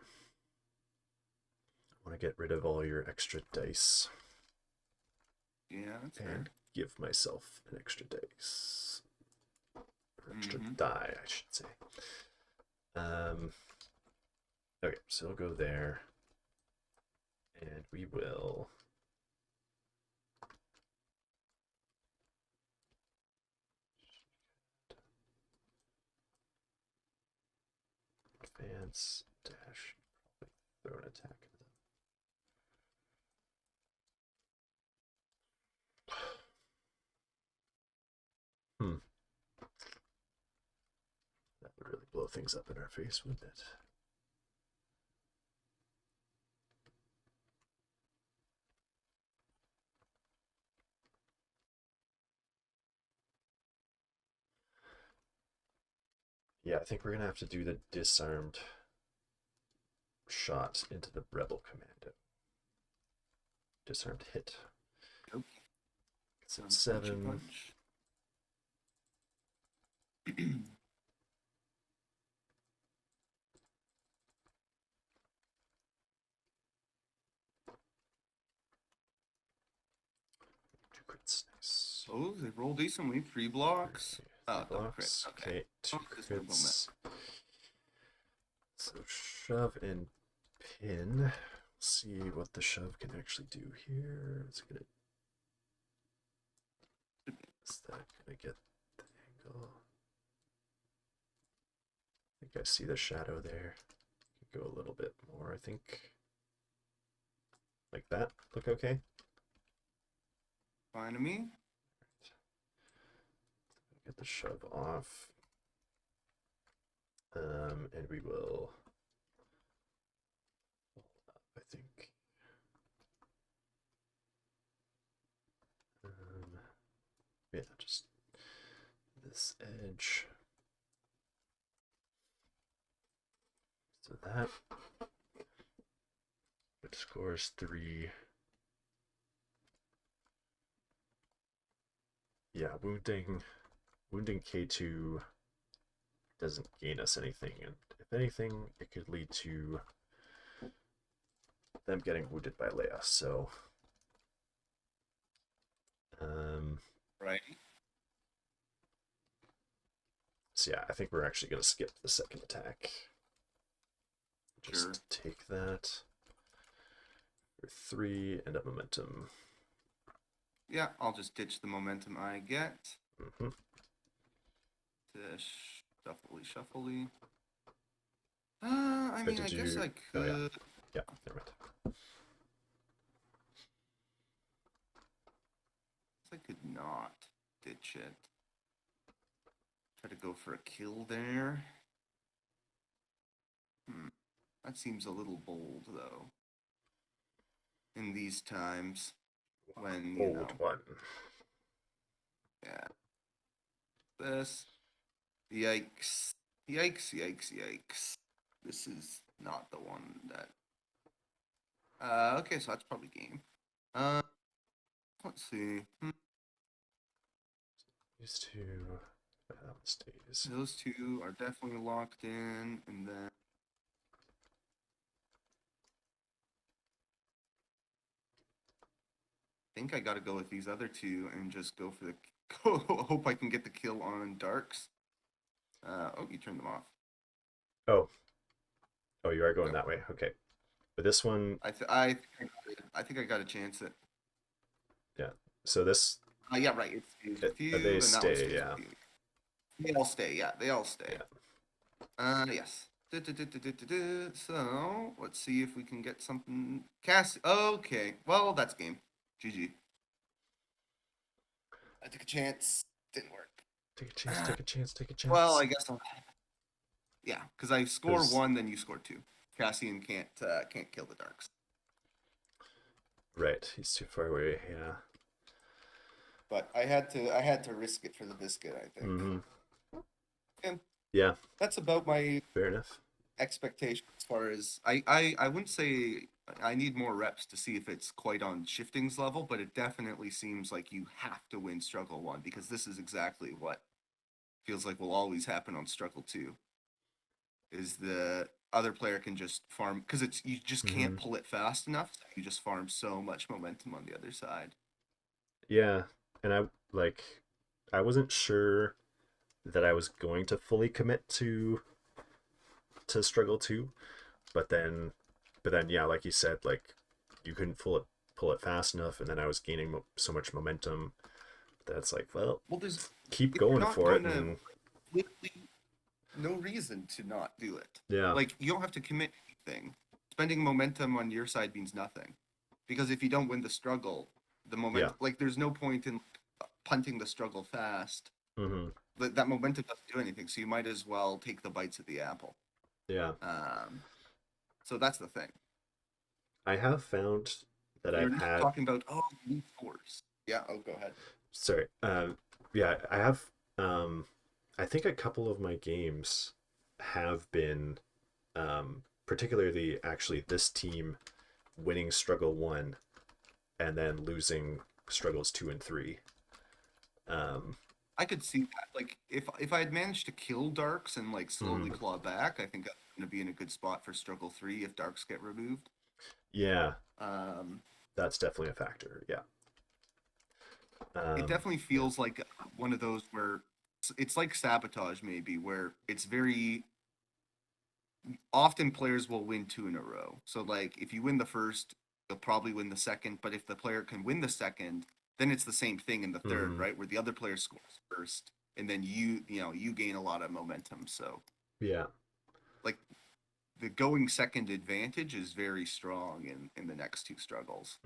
I want to get rid of all your extra dice. Yeah, that's fair. And give myself an extra dice. Or extra die, I should say. Okay, so I'll go there. And we will advance, dash, probably throw an attack at them. That would really blow things up in our face, wouldn't it? Yeah, I think we're gonna have to do the disarmed shot into the Rebel Commando. Disarmed hit. Nope. It's at 7. Two crits, nice. Oh, they roll decently. 3 blocks. Three Oh, no blocks. crit. Okay, 2 Oh, there's no crits. So shove and pin. See what the shove can actually do here. Is that gonna get the angle? I think I see the shadow there. Go a little bit more, I think. Like that. Look okay? Fine to me. Get the shove off. And we will hold up, I think. Yeah, just this edge. So that it scores 3. Yeah, wounding K2 doesn't gain us anything, and if anything, it could lead to them getting wounded by Leia. So, Right. so yeah, I think we're actually gonna skip the second attack. Just Sure. take that for 3 and a momentum. Yeah, I'll just ditch the momentum I get. Mm-hmm. To shuffly. I mean, I guess I could. Oh, yeah. Yeah, never mind. I could not ditch it. Try to go for a kill there. That seems a little bold, though. In these times, when you know. Old one. Yeah. This. Yikes. Yikes, yikes, yikes. This is not the one that... okay, so that's probably game. Let's see. Used to Stays. Those two are definitely locked in, and then I think I got to go with these other two and just go for the. Hope I can get the kill on Darks. Oh, you turned them off. Oh, you are going No. that way. Okay, but this one, I think I got a chance at. yeah. So this, Yeah, right. It stays with you, they and that one stay. stays Yeah, with you. They all stay. Yeah, they all stay. Yes. So let's see if we can get something. Okay. Well, that's game. GG. I took a chance. Didn't work. take a chance. Take a chance. Take a chance. Well, I guess I'll. Yeah, because I score 'Cause- one, then you score two. Cassian can't kill the Darks. Right, he's too far away. Yeah. But I had to risk it for the biscuit, I think. Mm-hmm. And Yeah. that's about my Fair enough. expectation as far as I wouldn't say I need more reps to see if it's quite on Shifting's level, but it definitely seems like you have to win Struggle 1 because this is exactly what feels like will always happen on Struggle 2. Is the other player can just farm because it's you just can't pull it fast enough. So you just farm so much momentum on the other side. Yeah, and I wasn't sure that I was going to fully commit to Struggle 2, but then yeah, like you said, like you couldn't pull it fast enough, and then I was gaining so much momentum that it's like, well, There's keep if you're going not for it. gonna- And literally no reason to not do it. yeah, Like you don't have to commit anything. Spending momentum on your side means nothing, because if you don't win the struggle, the momentum like there's no point in punting the struggle fast. mm-hmm. That momentum doesn't do anything, so you might as well take the bites at the apple. Yeah. So that's the thing. I have found that You're I've had. talking about you need force. Yeah. Oh, go ahead. Sorry. Yeah, I have. I think a couple of my games have been, particularly actually this team winning Struggle 1 and then losing Struggles 2 and 3. I could see that. Like if I had managed to kill Darks and like slowly claw back, I think I'm gonna be in a good spot for Struggle 3 if Darks get removed. Yeah. That's definitely a factor. Yeah. It definitely feels like one of those where it's like Sabotage, maybe, where it's very often players will win 2 in a row. So like if you win the first, you'll probably win the second. But if the player can win the second, then it's the same thing in the third, right? Where the other player scores first, and then you gain a lot of momentum. So yeah, like the going second advantage is very strong in the next two struggles.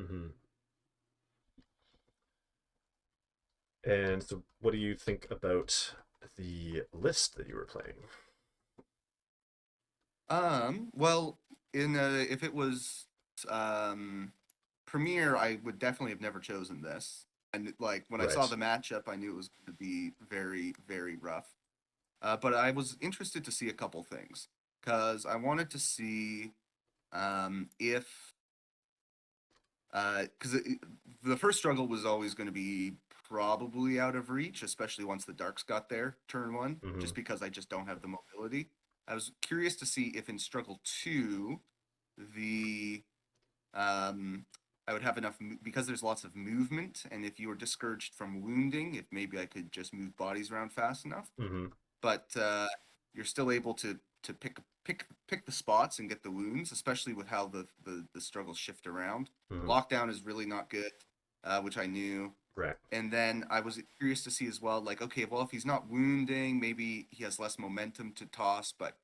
And so what do you think about the list that you were playing? Well, if it was Premiere, I would definitely have never chosen this. And like when I saw the matchup, I knew it was going to be very, very rough. But I was interested to see a couple things because I wanted to see if because the first struggle was always going to be probably out of reach, especially once the Darks got there turn 1, just because I just don't have the mobility. I was curious to see if in Struggle 2, I would have enough because there's lots of movement, and if you were discouraged from wounding, if maybe I could just move bodies around fast enough. But you're still able to pick the spots and get the wounds, especially with how the struggles shift around. Lockdown is really not good, which I knew. Right. And then I was curious to see as well, like, okay, well, if he's not wounding, maybe he has less momentum to toss, but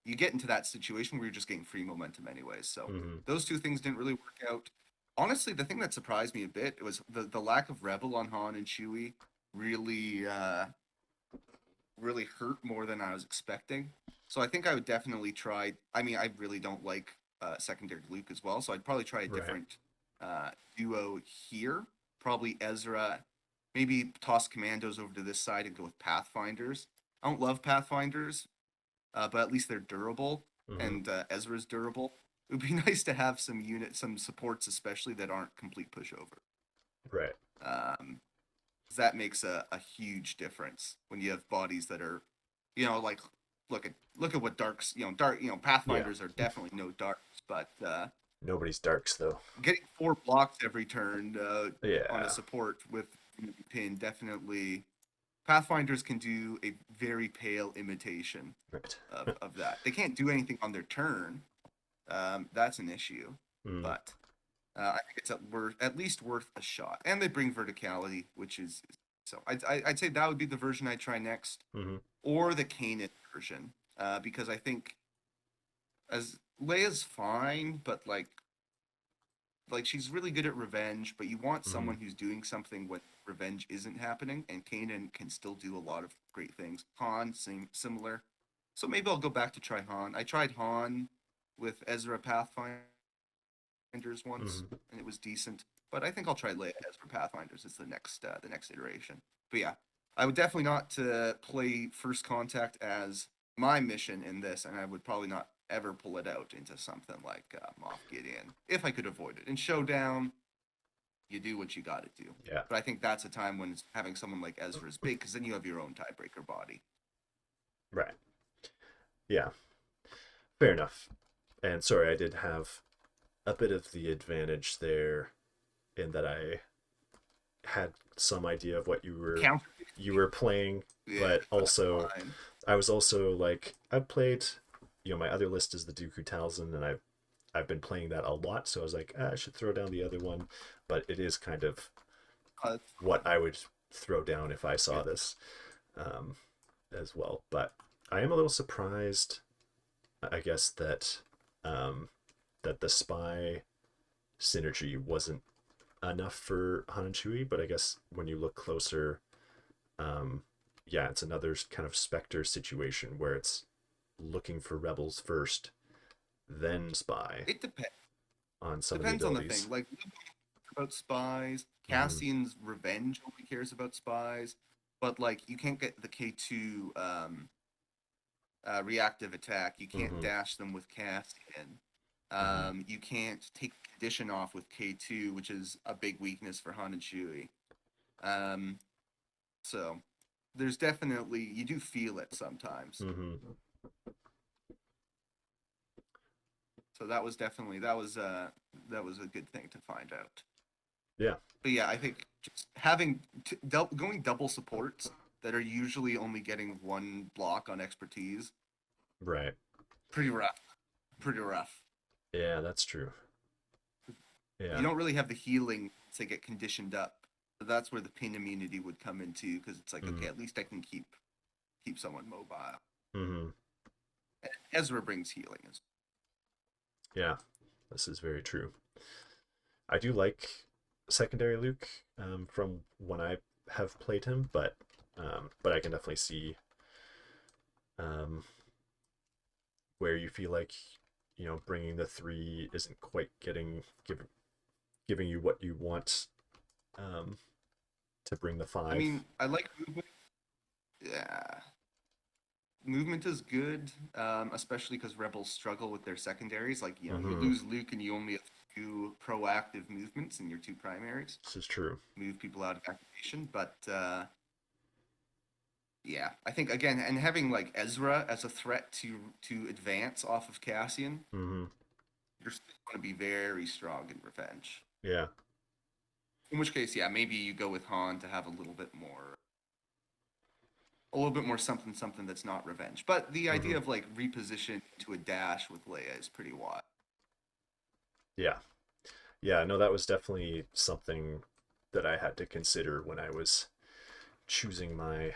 you get into that situation where you're just getting free momentum anyways. So those two things didn't really work out. Honestly, the thing that surprised me a bit was the lack of Rebel on Han and Chewie really really hurt more than I was expecting. So I think I would definitely try. I mean, I really don't like secondary Luke as well, so I'd probably try a different duo here. Probably Ezra, maybe toss Commandos over to this side and go with Pathfinders. I don't love Pathfinders, but at least they're durable, and Ezra's durable. It would be nice to have some supports, especially that aren't complete pushover. Right. That makes a huge difference when you have bodies that are, like look at what darks, Pathfinders are definitely no darks, but Nobody's darks though. getting 4 blocks every turn on a Yeah. support with pin definitely. Pathfinders can do a very pale imitation Right. of that. They can't do anything on their turn. That's an issue, Mm. but I think it's at least worth a shot. And they bring verticality, which is so. I'd say that would be the version I'd try next, Mm-hmm. or the Kanan version, because I think as Leia's fine, but like she's really good at revenge, but you want someone who's doing something when revenge isn't happening, and Kanan can still do a lot of great things. Han, similar. So maybe I'll go back to try Han. I tried Han with Ezra Pathfinders once, and it was decent. But I think I'll try Leia Ezra Pathfinders as the next iteration. But yeah, I would definitely not play First Contact as my mission in this, and I would probably not ever pull it out into something like Moff Gideon if I could avoid it. In Showdown, you do what you got to do. Yeah. But I think that's a time when having someone like Ezra is big, because then you have your own tiebreaker body. Right. Yeah. Fair enough. And sorry, I did have a bit of the advantage there in that I had some idea of what you were playing, Yeah, but also fine. I was also like, I've played, my other list is the Dooku Talzin, and I've been playing that a lot, so I was like, I should throw down the other one, but it is kind of what I would throw down if I saw this as well. But I am a little surprised, I guess, that that the spy synergy wasn't enough for Han and Chewie, but I guess when you look closer, yeah, it's another kind of Spectre situation where it's looking for rebels first, then spy. It depends. On some Depends of on the the abilities. thing. Like about spies, Cassian's revenge only cares about spies, but like you can't get the K2 reactive attack. You can't dash them with Cassian. You can't take condition off with K2, which is a big weakness for Han and Chewie. So there's definitely, you do feel it sometimes. So that was definitely that was a good thing to find out. Yeah. But yeah, I think just going double supports that are usually only getting 1 block on expertise. Right. Pretty rough. Pretty rough. Yeah, that's true. Yeah. You don't really have the healing to get conditioned up. So that's where the pin immunity would come into, because it's like, okay, at least I can keep someone mobile. And Ezra brings healing. Yeah, this is very true. I do like secondary Luke from when I have played him, but I can definitely see where you feel like bringing the 3 isn't quite giving you what you want to bring the 5. I mean, I like movement. Yeah. Movement is good, especially because Rebels struggle with their secondaries. Like, you lose Luke and you only have 2 proactive movements in your 2 primaries. This is true. Move people out of activation, but yeah, I think again, and having like Ezra as a threat to advance off of Cassian, you're still going to be very strong in revenge. Yeah. In which case, yeah, maybe you go with Han to have a little bit more something that's not revenge. But the idea of like reposition to a dash with Leia is pretty wild. Yeah. Yeah, no, that was definitely something that I had to consider when I was choosing my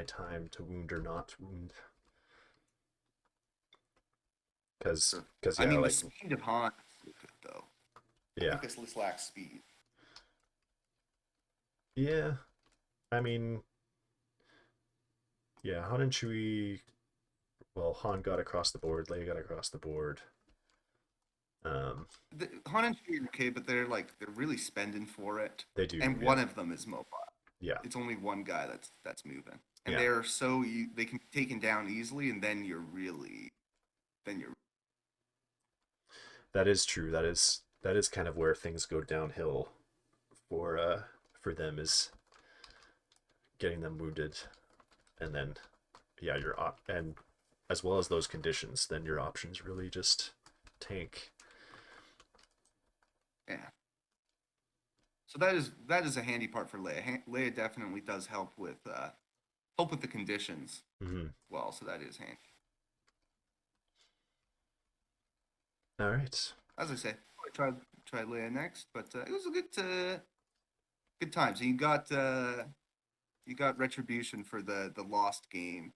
time to wound or not wound. Because yeah, I mean, the speed of Han is good though. Yeah. I think this lacks speed. Yeah. I mean, yeah, Han and Chewie, well, Han got across the board, Leia got across the board. Han and Chewie are okay, but they're really spending for it. They do. And one of them is mobile. Yeah. It's only one guy that's moving. And they're they can be taken down easily, and then you're That is true. That is kind of where things go downhill for them, is getting them wounded, and then yeah, and as well as those conditions, then your options really just tank. Yeah. So that is a handy part for Leia. Leia definitely does help with the conditions. Well, so that is handy. All right. As I say, I tried Leia next, but it was a good time. So you got retribution for the lost game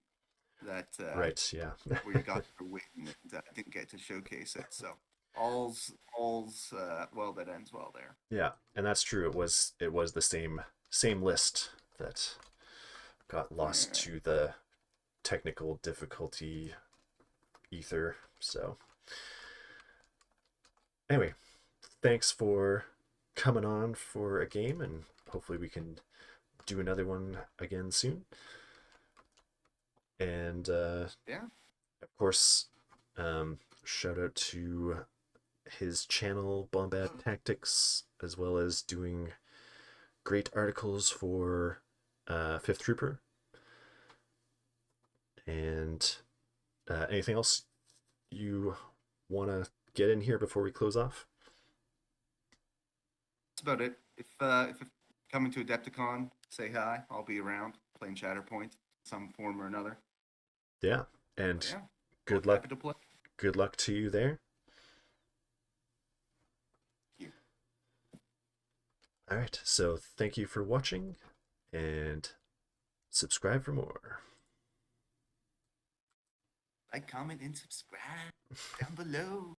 that Right. Yeah. where you got to win and didn't get to showcase it. So all's well that ends well there. Yeah, and that's true. It was the same list that got lost to the technical difficulty ether. So anyway, thanks for coming on for a game, and hopefully we can do another one again soon. And Yeah. of course, shout out to his channel, Bombad Tactics, as well as doing great articles for Fifth Trooper. And anything else you want to get in here before we close off? That's about it. If you're coming to Adepticon, say hi. I'll be around playing Shatterpoint, some form or another. Yeah, and Yeah. good luck. Happy to play. Good luck to you there. Thank you. All right, so thank you for watching, and subscribe for more. Like, comment, and subscribe down below.